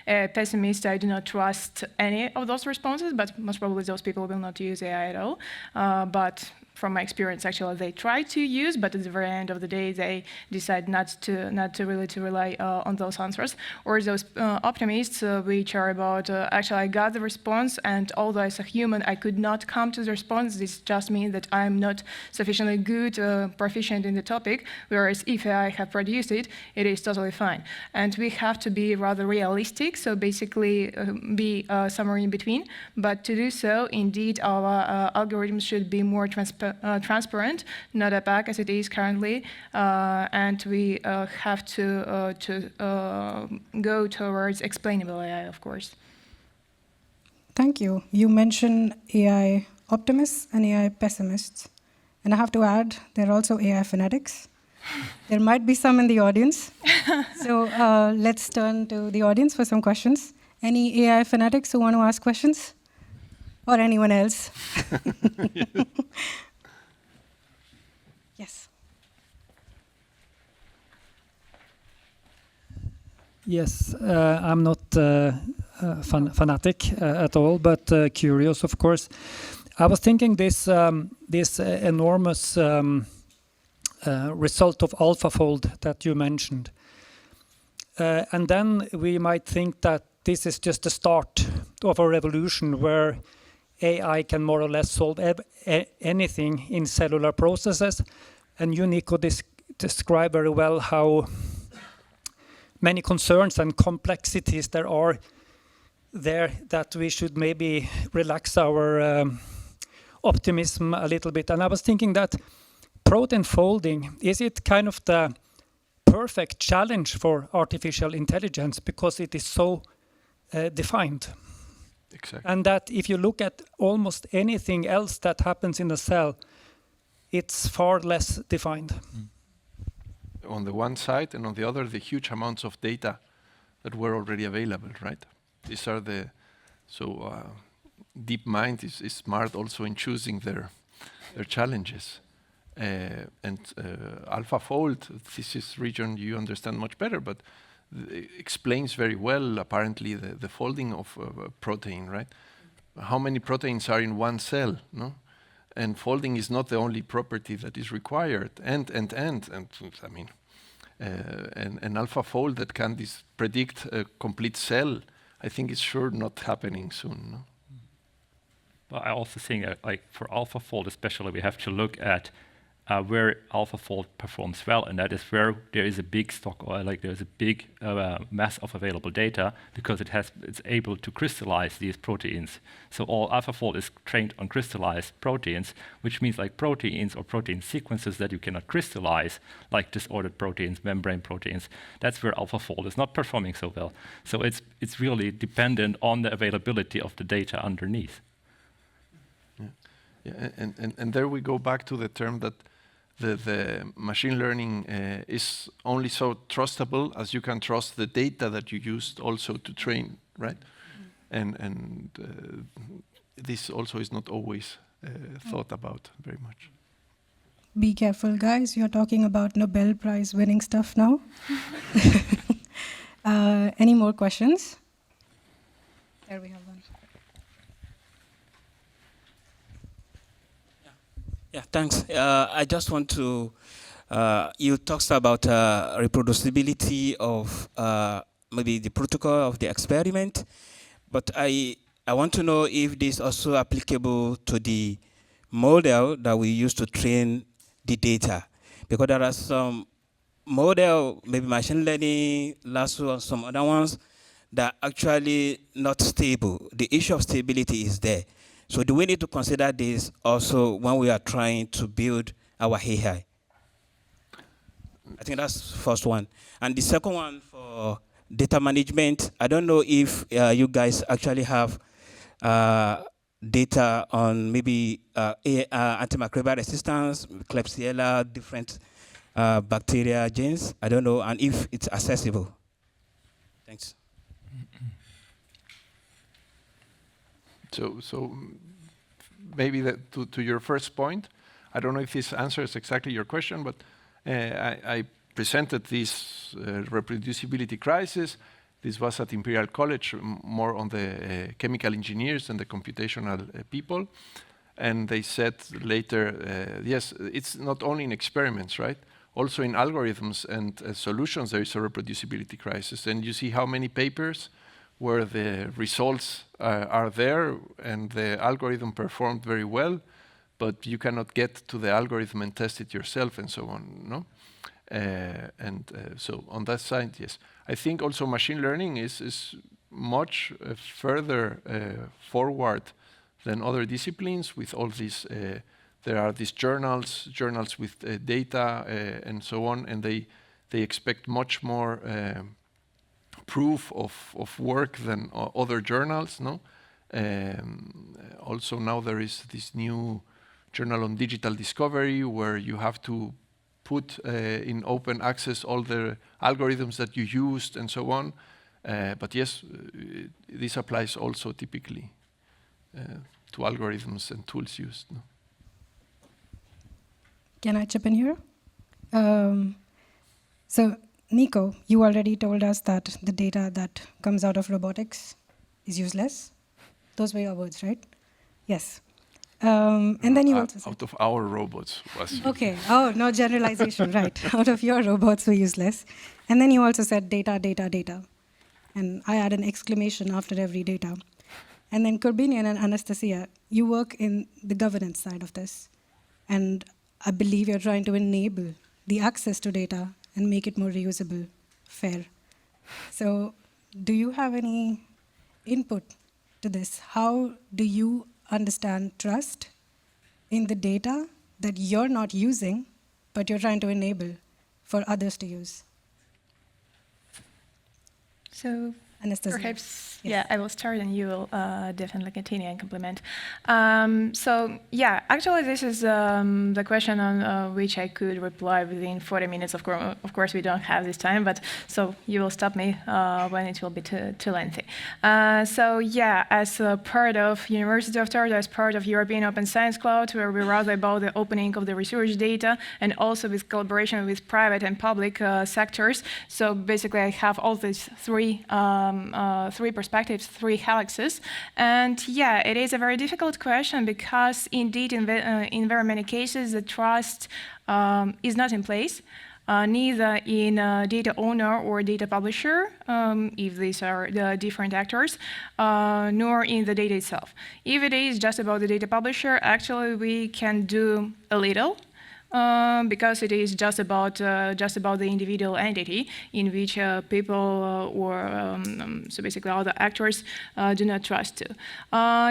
Pessimist, I do not trust any of those responses, but most probably those people will not use AI at all. But from my experience, actually, they try to use, but at the very end of the day, they decide not to really rely on those answers. Or those optimists, which are about, actually, I got the response, and although as a human, I could not come to the response, this just means that I'm not sufficiently good, proficient in the topic, whereas if I have produced it, it is totally fine. And we have to be rather realistic, so basically be somewhere in between. But to do so, indeed, our algorithms should be more transparent, not opaque as it is currently, and we have to go towards explainable AI, of course.
Thank you. You mentioned AI optimists and AI pessimists. And I have to add, there are also AI fanatics. There might be some in the audience. So let's turn to the audience for some questions. Any AI fanatics who want to ask questions? Or anyone else? Yes.
Yes, I'm not fanatic at all, but curious, of course. I was thinking this enormous result of AlphaFold that you mentioned. And then we might think that this is just the start of a revolution where AI can more or less solve anything in cellular processes. And you, Nico, describe very well how many concerns and complexities there are there that we should maybe relax our optimism a little bit. And I was thinking that protein folding, is it kind of the perfect challenge for artificial intelligence because it is so defined?
Exactly.
And that if you look at almost anything else that happens in the cell, it's far less defined.
On the one side, and on the other, the huge amounts of data that were already available, right? These are DeepMind is smart also in choosing their challenges. And AlphaFold, this is region you understand much better, but explains very well, apparently, the folding of a protein, right? How many proteins are in one cell, no? And folding is not the only property that is required. And I mean, an AlphaFold that can predict a complete cell, I think it's sure not happening soon, no?
But I also think, like for AlphaFold especially, we have to look at where AlphaFold performs well, and that is where there is a big stock, or like there's a big mass of available data, because it's able to crystallize these proteins. So all AlphaFold is trained on crystallized proteins, which means like proteins or protein sequences that you cannot crystallize, like disordered proteins, membrane proteins. That's where AlphaFold is not performing so well. So it's really dependent on the availability of the data underneath.
Yeah, and there we go back to the term that the machine learning is only so trustable as you can trust the data that you used also to train, right? And this also is not always thought about very much.
Be careful, guys. You're talking about Nobel Prize winning stuff now. Any more questions? There we have one.
Yeah, thanks. I just want to, you talked about reproducibility of maybe the protocol of the experiment, but I want to know if this is also applicable to the model that we use to train the data, because there are some model, maybe machine learning, Lasso, and some other ones that are actually not stable. The issue of stability is there. So do we need to consider this also when we are trying to build our AI? I think that's the first one. And the second one for data management, I don't know if you guys actually have data on maybe antimicrobial resistance, Klebsiella, different bacteria genes. I don't know, and if it's accessible. Thanks.
So maybe to your first point, I don't know if this answers exactly your question, but I presented this reproducibility crisis. This was at Imperial College, more on the chemical engineers and the computational people. And they said later, yes, it's not only in experiments, right? Also in algorithms and solutions, there is a reproducibility crisis. And you see how many papers where the results are there and the algorithm performed very well, but you cannot get to the algorithm and test it yourself and so on, no? So on that side, yes. I think also machine learning is much further forward than other disciplines with all these, there are these journals with data and so on, and they expect much more proof of work than other journals, no? Also now there is this new journal on digital discovery where you have to put in open access all the algorithms that you used and so on. But yes, this applies also typically to algorithms and tools used. No?
Can I chip in here? So Nico, you already told us that the data that comes out of robotics is useless. Those were your words, right? Yes. And then you also said...
Out of our robots was...
Okay. Oh, no generalization, right. Out of your robots were useless. And then you also said data, data, data. And I had an exclamation after every data. And then Korbinian and Anastasija, you work in the governance side of this. And I believe you're trying to enable the access to data and make it more reusable, fair. So do you have any input to this? How do you understand trust in the data that you're not using, but you're trying to enable for others to use?
So
Anastasija.
Perhaps,
yes.
yeah, I will start and you will definitely continue and complement. So yeah, actually this is the question on which I could reply within 40 minutes. Of course, we don't have this time, but so you will stop me when it will be too lengthy. So yeah, as a part of University of Tartu, as part of European Open Science Cloud, where we wrote about the opening of the research data and also with collaboration with private and public sectors. So basically I have all these three perspectives, three helices. And yeah, it is a very difficult question because indeed in very many cases the trust is not in place, neither in data owner or data publisher, if these are the different actors, nor in the data itself. If it is just about the data publisher, actually we can do a little. because it is just about the individual entity in which people so basically all the actors do not trust to.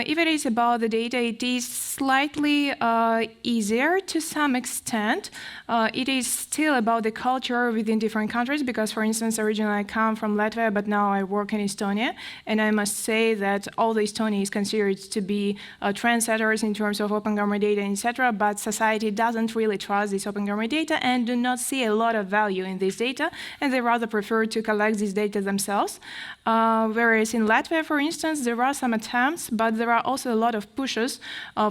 If it is about the data, it is slightly easier to some extent. It is still about the culture within different countries because, for instance, originally I come from Latvia, but now I work in Estonia, and I must say that all the Estonia is considered to be trendsetters in terms of open government data, etc. But society doesn't really trust this open government data and do not see a lot of value in this data, and they rather prefer to collect this data themselves. Whereas in Latvia, for instance, there are some attempts, but there are also a lot of pushes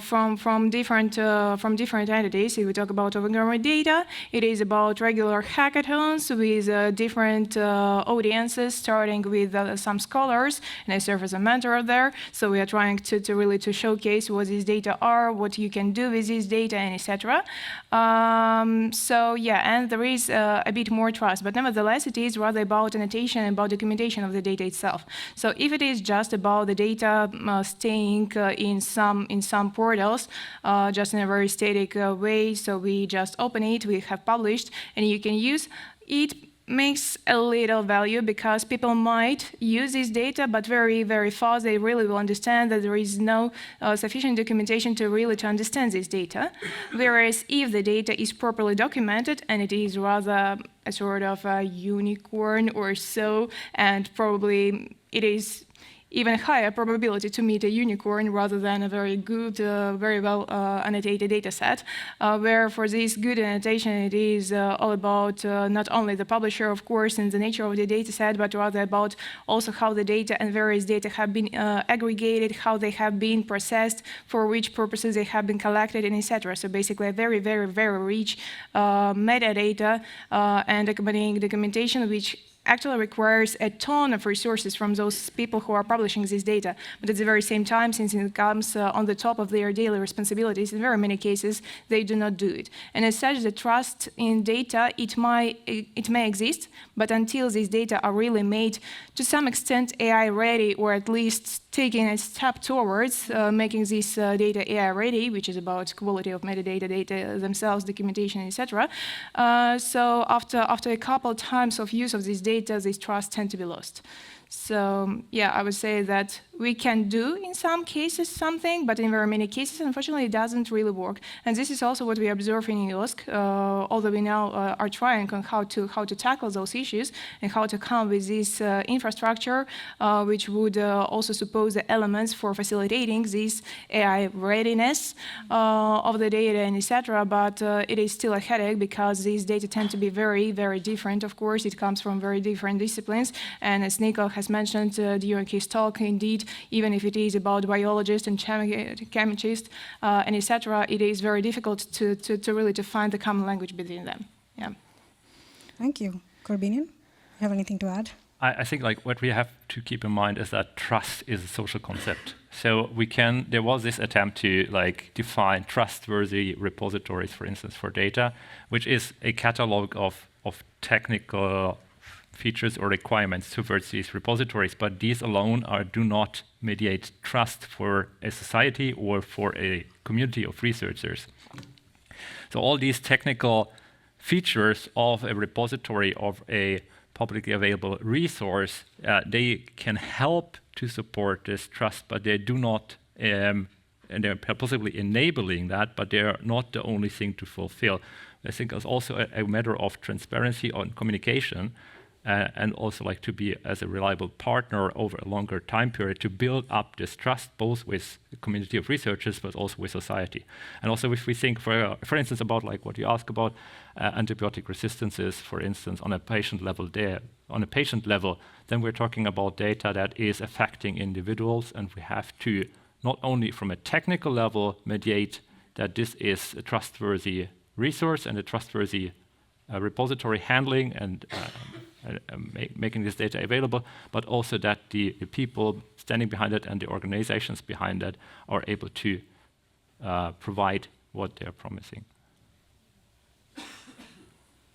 from different entities. If we talk about open government data, it is about regular hackathons with different audiences, starting with some scholars, and I serve as a mentor there. So we are trying to really showcase what these data are, what you can do with these data, and etc. So yeah, and there is a bit more trust, but nevertheless, it is rather about annotation and about documentation of the data itself. So if it is just about the data staying in some portals, just in a very static way, so we just open it, we have published, and you can use it. Makes a little value because people might use this data, but very, very fast they really will understand that there is no sufficient documentation to really understand this data. Whereas if the data is properly documented and it is rather a sort of a unicorn or so, and probably it is even higher probability to meet a unicorn rather than a very good, very well annotated data set, where for this good annotation it is all about not only the publisher, of course, and the nature of the data set, but rather about also how the data and various data have been aggregated, how they have been processed, for which purposes they have been collected, and etc. So basically a very, very, very rich metadata and accompanying documentation, which actually requires a ton of resources from those people who are publishing this data. But at the very same time, since it comes on the top of their daily responsibilities, in very many cases, they do not do it. And as such, the trust in data, it may exist, but until these data are really made to some extent AI ready, or at least taking a step towards making this data AI ready, which is about quality of metadata, data themselves, documentation, etc. So after a couple times of use of this data, this trust tend to be lost. So yeah, I would say that we can do in some cases something, but in very many cases, unfortunately, it doesn't really work. And this is also what we observe in IOSC, although we now are trying on how to tackle those issues and how to come with this infrastructure, which would also suppose the elements for facilitating this AI readiness of the data and etc. But it is still a headache because these data tend to be very, very different. Of course, it comes from very different disciplines. And as Nico has mentioned during his talk, indeed, even if it is about biologists and chemists and etc., it is very difficult to really find the common language between them. Yeah.
Thank you. Korbinian, you have anything to add?
I think like what we have to keep in mind is that trust is a social concept. So there was this attempt to like define trustworthy repositories, for instance, for data, which is a catalog of technical features or requirements towards these repositories, but these alone do not mediate trust for a society or for a community of researchers. So all these technical features of a repository of a publicly available resource, they can help to support this trust, but they do not, and they're possibly enabling that, but they're not the only thing to fulfill. I think it's also a matter of transparency on communication, and also like to be as a reliable partner over a longer time period to build up this trust, both with the community of researchers, but also with society. And also if we think, for instance, about like what you ask about antibiotic resistances, for instance, on a patient level then we're talking about data that is affecting individuals, and we have to not only from a technical level mediate that this is a trustworthy resource and a trustworthy repository handling and making this data available, but also that the people standing behind it and the organizations behind it are able to provide what they're promising.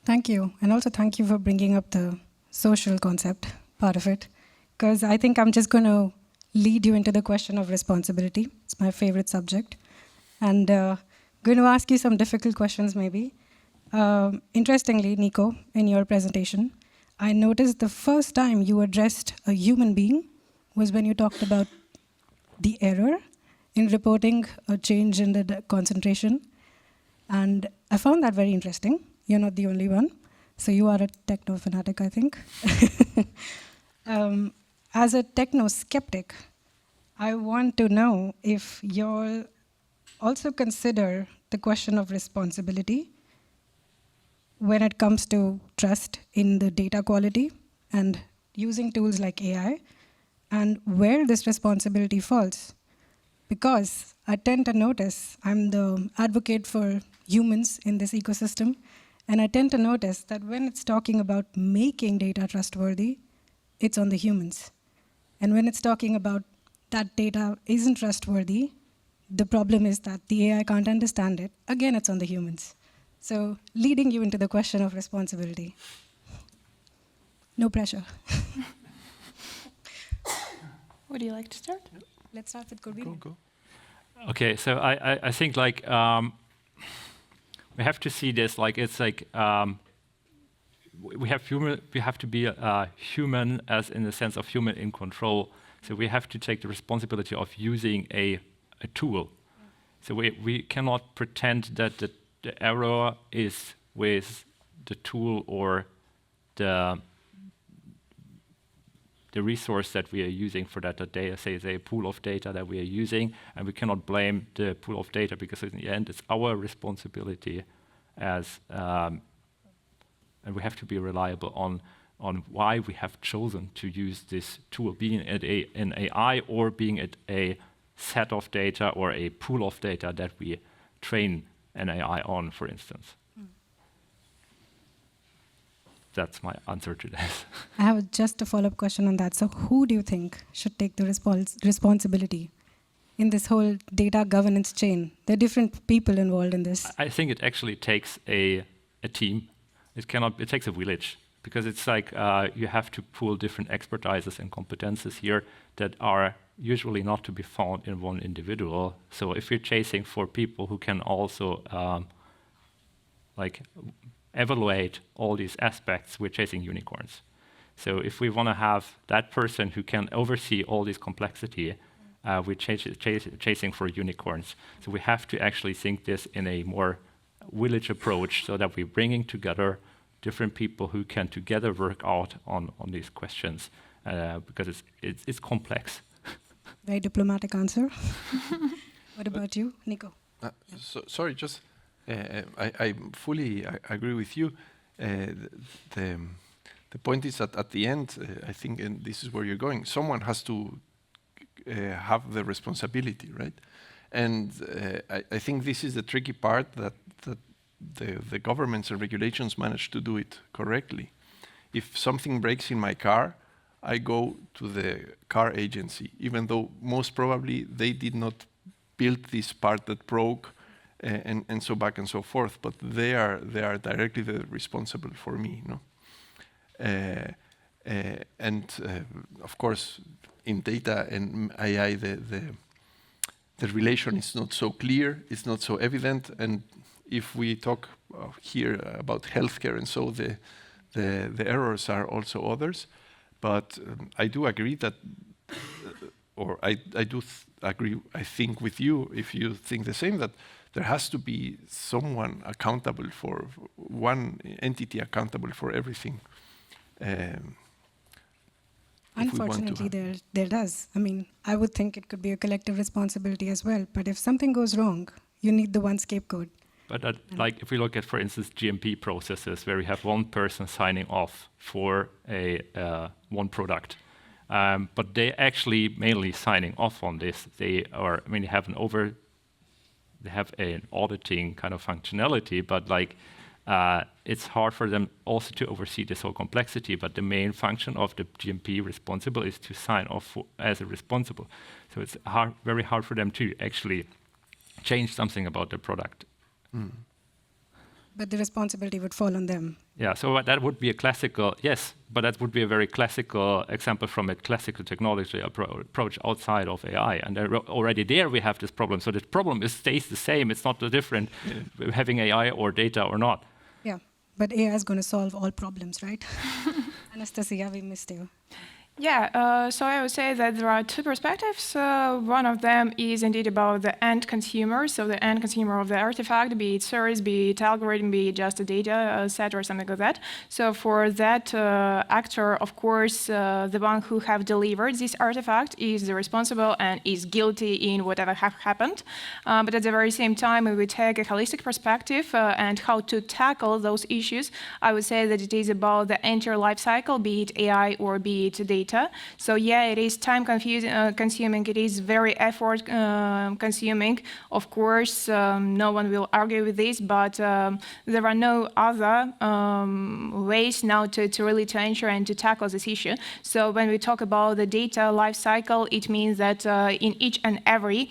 Thank you. And also thank you for bringing up the social concept part of it, because I think I'm just going to lead you into the question of responsibility. It's my favorite subject. And going to ask you some difficult questions maybe. Interestingly, Nico, in your presentation, I noticed the first time you addressed a human being was when you talked about the error in reporting a change in the concentration. And I found that very interesting. You're not the only one. So you are a techno fanatic, I think. As a techno skeptic, I want to know if you'll also consider the question of responsibility when it comes to trust in the data quality and using tools like AI, and where this responsibility falls. Because I tend to notice, I'm the advocate for humans in this ecosystem, and I tend to notice that when it's talking about making data trustworthy, it's on the humans. And when it's talking about that data isn't trustworthy, the problem is that the AI can't understand it. Again, it's on the humans. So leading you into the question of responsibility. No pressure.
Would you like to start?
Let's start with Korbinian.
Go.
Okay, so I think like we have to see this like it's like we have to be human as in the sense of human in control. So we have to take the responsibility of using a tool. So we cannot pretend that the error is with the tool or the resource that we are using for that data, say a pool of data that we are using, and we cannot blame the pool of data because in the end it's our responsibility as, and we have to be reliable on why we have chosen to use this tool, being it an AI or being it a set of data or a pool of data that we train an AI on, for instance. That's my answer to this.
I have just a follow-up question on that. So who do you think should take the responsibility in this whole data governance chain? There are different people involved in this.
I think it actually takes a team. It takes a village, because it's like you have to pool different expertises and competences here that are usually not to be found in one individual. So if you're chasing for people who can also like evaluate all these aspects, we're chasing unicorns. So if we want to have that person who can oversee all this complexity, we're chasing for unicorns. So we have to actually think this in a more village approach, so that we're bringing together different people who can together work out on these questions, because it's complex.
Very diplomatic answer. What about you, Nico?
Sorry, just I fully agree with you. The point is that at the end, I think, and this is where you're going, someone has to have the responsibility, right? And I think this is the tricky part, that the governments and regulations manage to do it correctly. If something breaks in my car, I go to the car agency, even though most probably they did not build this part that broke, and so back and so forth. But they are directly responsible for me, no? Of course, in data and AI, the relation is not so clear, it's not so evident. And if we talk here about healthcare, and so the errors are also others. But I do agree that, or I do agree, I think, with you, if you think the same, that there has to be someone accountable for, one entity accountable for everything.
Unfortunately, there does. I mean, I would think it could be a collective responsibility as well. But if something goes wrong, you need the one scapegoat.
But like if we look at, for instance, GMP processes, where we have one person signing off for one product, but they actually mainly signing off on this. They have an auditing kind of functionality, but like it's hard for them also to oversee this whole complexity. But the main function of the GMP responsible is to sign off as a responsible. So it's very hard for them to actually change something about the product. Mm.
But the responsibility would fall on them.
Yeah, so that would be a classical, yes, but that would be a very classical example from a classical technology approach outside of AI. And already there we have this problem. So the problem stays the same. It's not different having AI or data or not.
Yeah, but AI is going to solve all problems, right? Anastasija, we missed you.
Yeah, so I would say that there are two perspectives. One of them is indeed about the end consumer, so the end consumer of the artifact, be it service, be it algorithm, be it just a data set or something like that. So for that actor, of course, the one who have delivered this artifact is the responsible and is guilty in whatever have happened. But at the very same time, if we take a holistic perspective and how to tackle those issues, I would say that it is about the entire life cycle, be it AI or be it data. So yeah, it is time consuming, it is very effort consuming. Of course, no one will argue with this, but there are no other ways now to really ensure and to tackle this issue. So when we talk about the data life cycle, it means that in each and every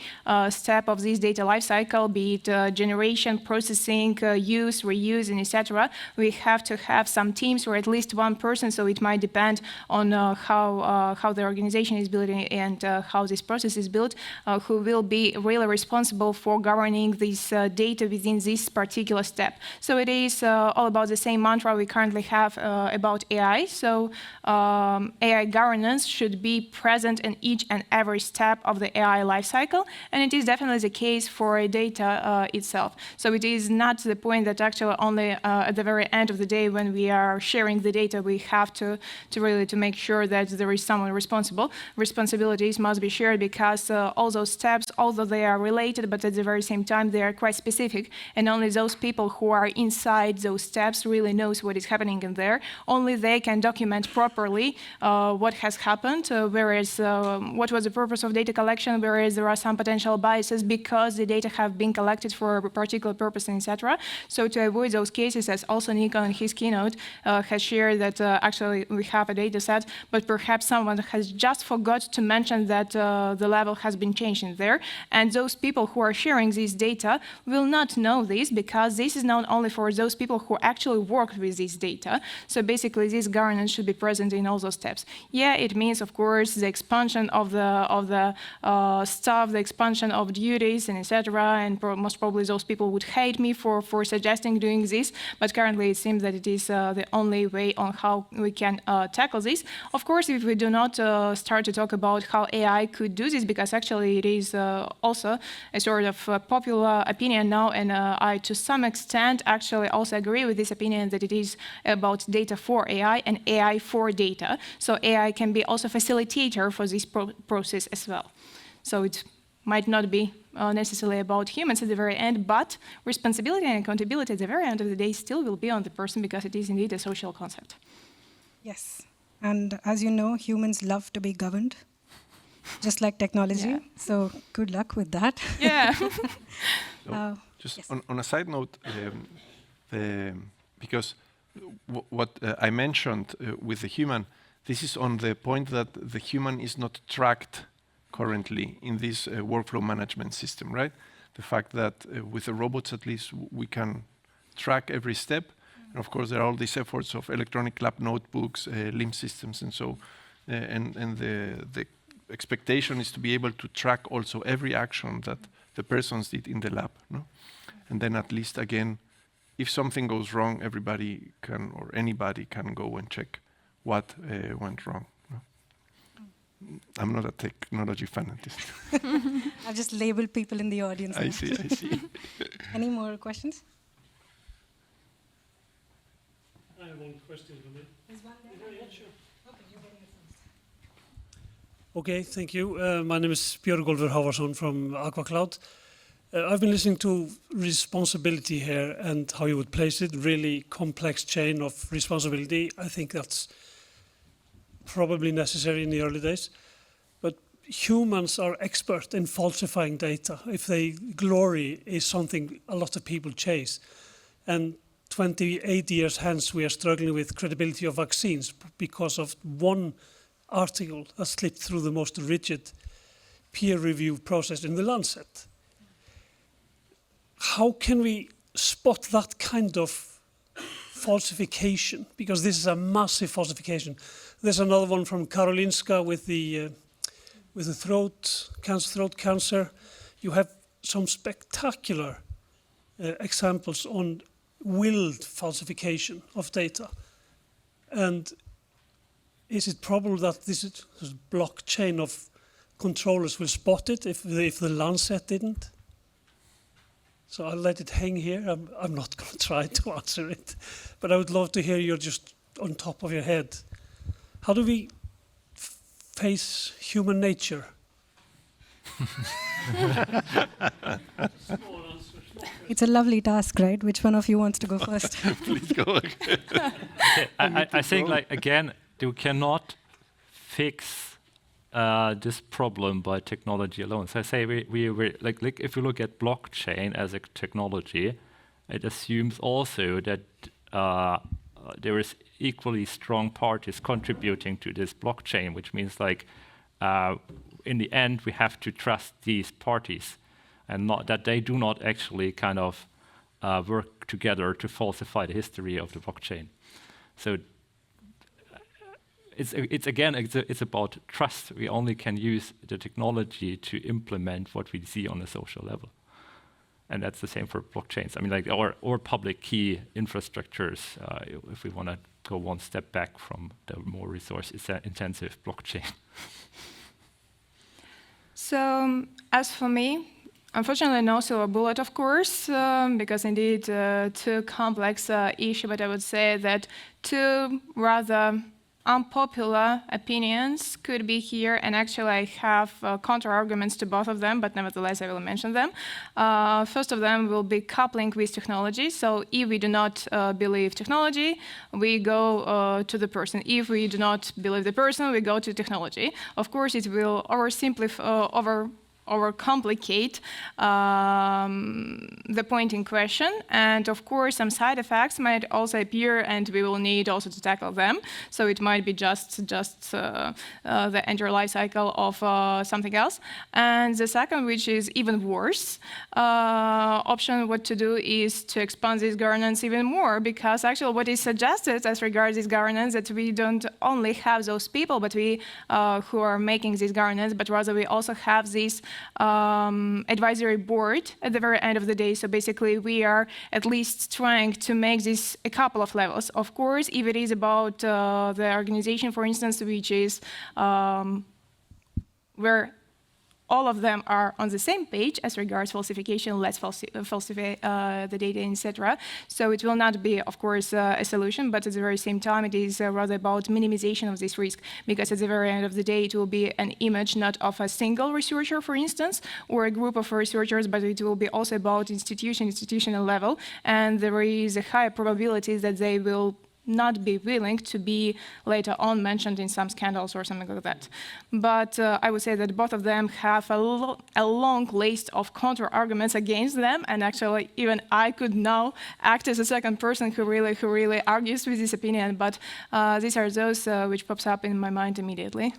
step of this data life cycle, be it generation, processing, use, reuse, and etc., we have to have some teams or at least one person, so it might depend on how the organization is built and how this process is built, who will be really responsible for governing this data within this particular step. So it is all about the same mantra we currently have about AI. So AI governance should be present in each and every step of the AI lifecycle, and it is definitely the case for data itself. So it is not the point that actually only at the very end of the day when we are sharing the data, we have to really make sure that there is someone responsible. Responsibilities must be shared because all those steps, although they are related, but at the very same time they are quite specific, and only those people who are inside those steps really knows what is happening in there. Only they can document properly what has happened, whereas what was the purpose of data collection, whereas there are some potential biases because the data have been collected for a particular purpose, etc. So to avoid those cases, as also Nico in his keynote has shared that actually we have a data set, but perhaps someone has just forgot to mention that the level has been changed in there. And those people who are sharing this data will not know this because this is known only for those people who actually worked with this data. So basically this governance should be present in all those steps. Yeah, it means, of course, the expansion of the staff, the expansion of duties, and etc. And most probably those people would hate me for suggesting doing this, but currently it seems that it is the only way on how we can tackle this. Of course, if we do not start to talk about how AI could do this, because actually it is also a sort of popular opinion now, and I to some extent actually also agree with this opinion that it is about data for AI and AI for data. So AI can be also facilitator for this process as well. So it might not be necessarily about humans at the very end, but responsibility and accountability at the very end of the day still will be on the person because it is indeed a social concept.
Yes. And as you know, humans love to be governed, just like technology. Yeah. So good luck with that.
Yeah.
Just
yes.
on a side note, because what I mentioned with the human, this is on the point that the human is not tracked currently in this workflow management system, right? The fact that with the robots, at least, we can track every step. And of course, there are all these efforts of electronic lab notebooks, LIMS systems, and so, and the expectation is to be able to track also every action that the persons did in the lab, no? And then at least again, if something goes wrong, everybody can or anybody can go and check what went wrong. No? I'm not a technology fanatist.
I've just labeled people in the audience.
I see.
Any more questions?
I have one question for me.
There's one there.
Yeah, sure.
Okay, you're getting it first.
Okay, thank you. My name is Björgólfur Hávarsson from AquaCloud. I've been listening to responsibility here and how you would place it, really complex chain of responsibility. I think that's probably necessary in the early days. But humans are expert in falsifying data. If they glory is something a lot of people chase. And 28 years hence, we are struggling with credibility of vaccines because of one article that slipped through the most rigid peer review process in the Lancet. How can we spot that kind of falsification? Because this is a massive falsification. There's another one from Karolinska with the throat cancer. You have some spectacular examples on willed falsification of data? And is it probable that this blockchain of controllers will spot it if the Lancet didn't? So I'll let it hang here. I'm not going to try to answer it, but I would love to hear you just on top of your head. How do we face human nature?
It's a lovely task, right? Which one of you wants to go first?
Please go ahead.
Okay, I think, like, again, you cannot fix this problem by technology alone. So I say we like if you look at blockchain as a technology, it assumes also that there is equally strong parties contributing to this blockchain, which means, like, in the end, we have to trust these parties, and not that they do not actually kind of work together to falsify the history of the blockchain. So it's about trust. We only can use the technology to implement what we see on a social level, and that's the same for blockchains. I mean, like, or public key infrastructures. If we want to go one step back from the more resource-intensive blockchain.
So, as for me, unfortunately, no silver bullet, of course, because indeed, too complex issue. But I would say that two rather unpopular opinions could be here, and actually I have counter-arguments to both of them, but nevertheless I will mention them. First of them will be coupling with technology. So if we do not believe technology, we go to the person. If we do not believe the person, we go to technology. Of course, it will overcomplicate the point in question, and of course some side effects might also appear, and we will need also to tackle them. So it might be just the entire life cycle of something else. And the second, which is even worse option, what to do is to expand this governance even more, because actually what is suggested as regards this governance, that we don't only have those people, but we who are making this governance, but rather we also have this advisory board at the very end of the day. So basically we are at least trying to make this a couple of levels. Of course, if it is about the organization, for instance, which is where all of them are on the same page as regards falsification, let's falsify the data, etc. So it will not be, of course, a solution, but at the very same time, it is rather about minimization of this risk, because at the very end of the day, it will be an image not of a single researcher, for instance, or a group of researchers, but it will be also about institutional level, and there is a high probability that they will not be willing to be later on mentioned in some scandals or something like that. But I would say that both of them have a long list of counter-arguments against them, and actually even I could now act as a second person who really argues with this opinion, but these are those which pops up in my mind immediately.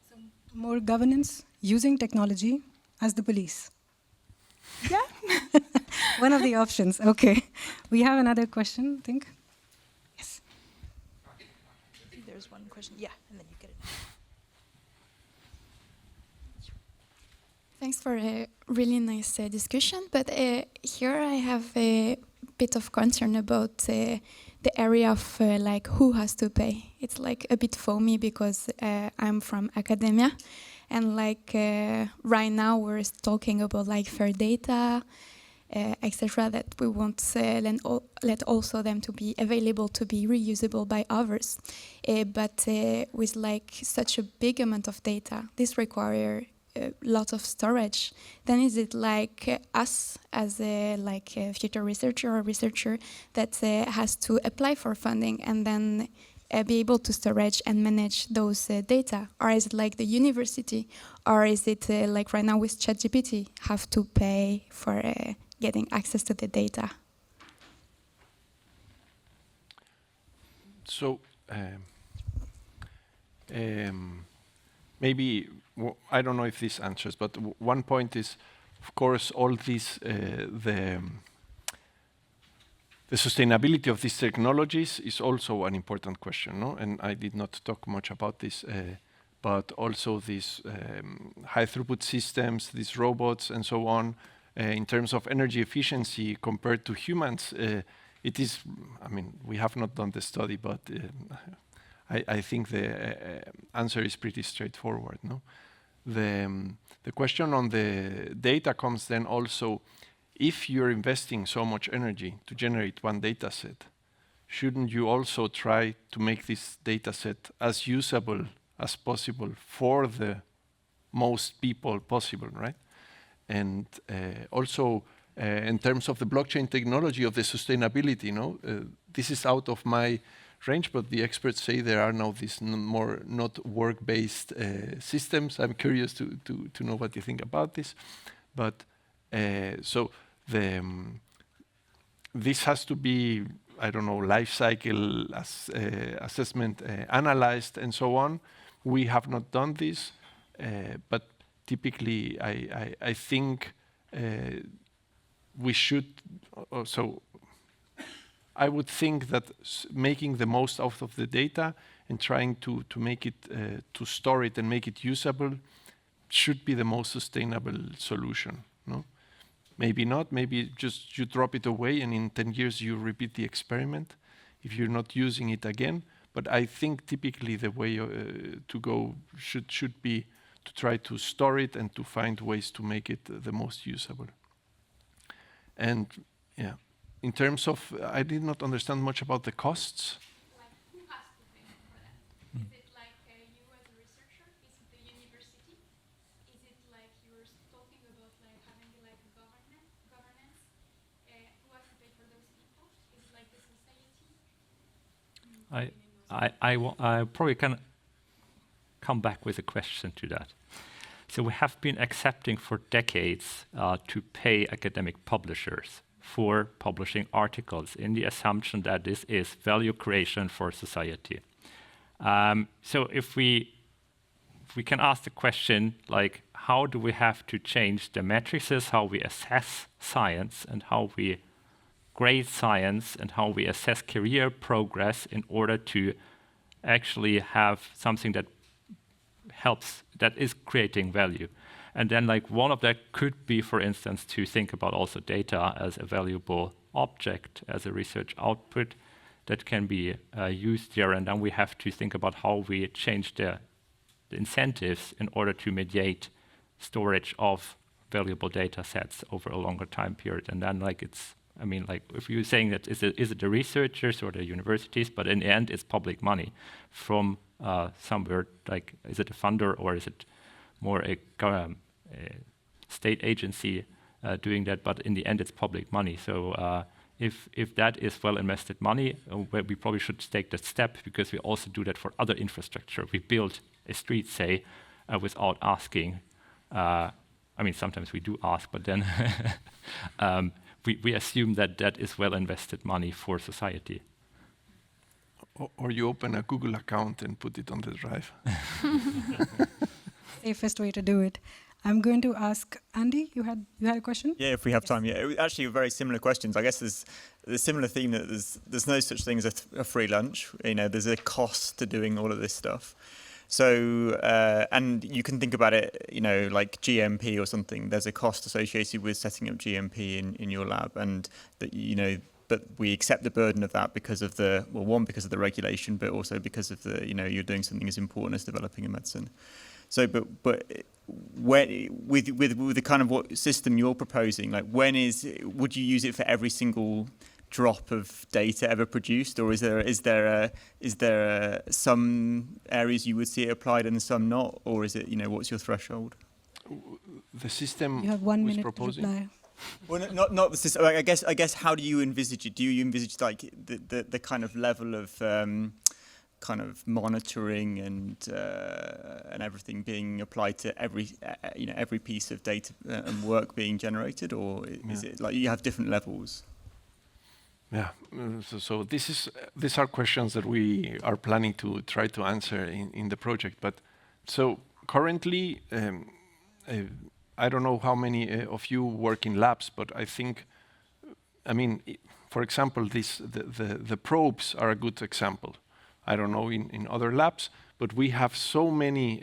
So more governance using technology as the police.
Yeah.
One of the options. Okay. We have another question, I think. Yes.
There's one question. Yeah, and then you get it.
Thanks for a really nice discussion. But here I have a bit of concern about the area of like who has to pay. It's like a bit foamy because I'm from academia. And like right now we're talking about like fair data, etc. that we want let also them to be available to be reusable by others. But with like such a big amount of data, this requires a lot of storage. Then is it like us as a future researcher or researcher that has to apply for funding and then be able to storage and manage those data? Or is it like the university? Or is it like right now with ChatGPT, have to pay for getting access to the data?
So maybe, I don't know if this answers, but one point is, of course, all these, the sustainability of these technologies is also an important question, no? And I did not talk much about this, but also these high throughput systems, these robots and so on, in terms of energy efficiency compared to humans, it is, I mean, we have not done the study, but I think the answer is pretty straightforward. No? The question on the data comes then also, if you're investing so much energy to generate one data set, shouldn't you also try to make this data set as usable as possible for the most people possible, right? And also, in terms of the blockchain technology of the sustainability, this is out of my range, but the experts say there are now these more not work-based systems. I'm curious to know what you think about this. But so this has to be, I don't know, life cycle assessment analyzed and so on. We have not done this, but typically I think we should. So I would think that making the most out of the data and trying to make it, to store it and make it usable should be the most sustainable solution. No? Maybe not, maybe just you drop it away and in 10 years you repeat the experiment if you're not using it again. But I think typically the way to go should be to try to store it and to find ways to make it the most usable. And yeah, in terms of, I did not understand much about the costs.
Like, who has to pay for that? Is it like you as a researcher? Is it the university? Is it like you're talking about like having like a governance? Who has to pay for those people? Is it like the society?
I probably can come back with a question to that. So we have been accepting for decades to pay academic publishers for publishing articles in the assumption that this is value creation for society. So if we can ask the question, like, how do we have to change the matrices, how we assess science and how we grade science and how we assess career progress in order to actually have something that helps, that is creating value. And then like one of that could be, for instance, to think about also data as a valuable object, as a research output that can be used there. And then we have to think about how we change the incentives in order to mediate storage of valuable data sets over a longer time period. And then like it's, I mean, like if you're saying that is it the researchers or the universities, but in the end it's public money from somewhere, like is it a funder or is it more a state agency doing that? But in the end it's public money. So if that is well invested money, we probably should take that step, because we also do that for other infrastructure. We build a street, say, without asking. I mean, sometimes we do ask, but then we assume that that is well invested money for society.
Or you open a Google account and put it on the drive.
Safest way to do it. I'm going to ask Andy. You had a question?
Yeah, if we have time. Yeah, actually, very similar questions. I guess there's a similar theme that there's no such thing as a free lunch. You know, there's a cost to doing all of this stuff. So, and you can think about it, you know, like GMP or something. There's a cost associated with setting up GMP in your lab, and that, you know, but we accept the burden of that because of the, well, one, because of the regulation, but also because of the, you know, you're doing something as important as developing a medicine. So, but when, with the kind of what system you're proposing, like would you use it for every single drop of data ever produced, or is there some areas you would see it applied and some not, or is it, you know, what's your threshold?
The system
you have 1 minute
proposing.
to reply.
Well, not the system. I guess how do you envisage it? Do you envisage like the kind of level of kind of monitoring and everything being applied to every every piece of data and work being generated, or is it like you have different levels?
Yeah, so these are questions that we are planning to try to answer in the project. But so currently, I don't know how many of you work in labs, but I think, I mean, for example, the probes are a good example. I don't know in other labs, but we have so many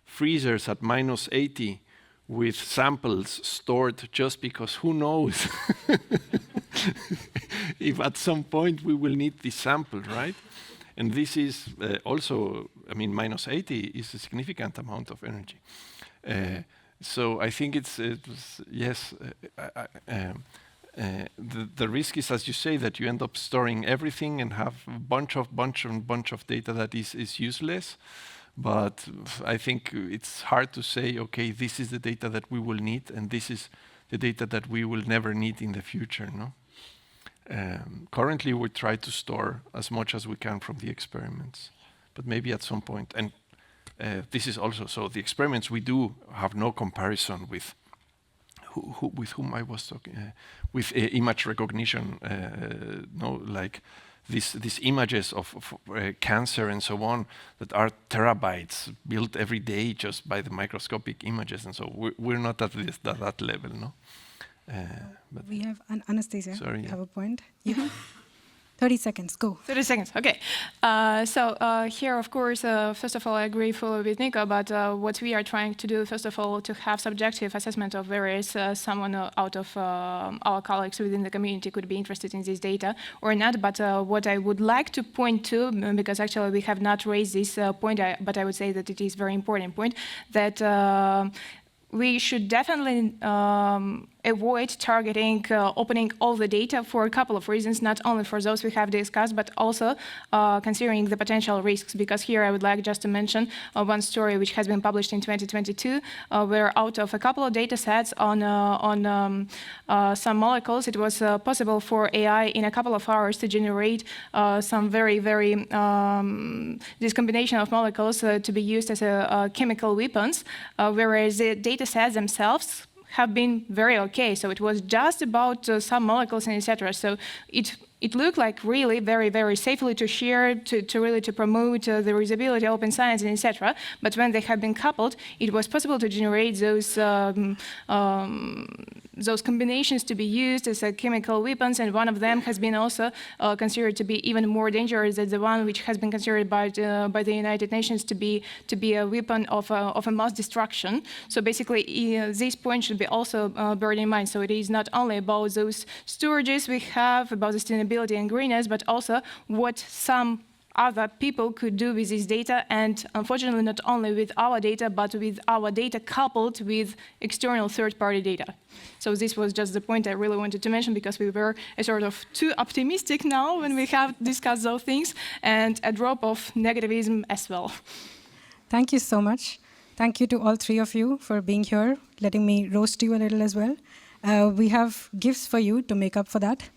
freezers at -80 with samples stored just because who knows if at some point we will need this sample, right? And this is also, I mean, -80 is a significant amount of energy. So I think yes, the risk is, as you say, that you end up storing everything and have a bunch of data that is useless. But I think it's hard to say, okay, this is the data that we will need, and this is the data that we will never need in the future, no? Currently, we try to store as much as we can from the experiments, but maybe at some point. And this is also, so the experiments we do have no comparison with with whom I was talking, with image recognition, no, like these images of cancer and so on that are terabytes built every day just by the microscopic images, and so we're not at that level, no. But
we have Anastasija.
Sorry,
you have a point? Yeah. 30 seconds, go.
30 seconds, okay. So here, of course, first of all, I agree fully with Nico, but what we are trying to do, first of all, to have subjective assessment of various, someone out of our colleagues within the community could be interested in this data or not, but what I would like to point to, because actually we have not raised this point, but I would say that it is a very important point, that we should definitely avoid targeting, opening all the data for a couple of reasons, not only for those we have discussed, but also considering the potential risks. Because here I would like just to mention one story which has been published in 2022, where out of a couple of data sets on some molecules, it was possible for AI in a couple of hours to generate some very, this combination of molecules to be used as chemical weapons, whereas the data sets themselves have been very okay. So it was just about some molecules and etc. So it looked like really very, very safely to share, to really promote the reusability, open science, and etc. But when they have been coupled, it was possible to generate those combinations to be used as chemical weapons, and one of them has been also considered to be even more dangerous than the one which has been considered by the United Nations to be a weapon of a mass destruction. So basically, this point should be also borne in mind. So it is not only about those storages we have, about the sustainability and greenness, but also what some other people could do with this data, and unfortunately not only with our data, but with our data coupled with external third-party data. So this was just the point I really wanted to mention, because we were a sort of too optimistic now when we have discussed those things, and a drop of negativism as well.
Thank you so much. Thank you to all three of you for being here, letting me roast you a little as well. We have gifts for you to make up for that.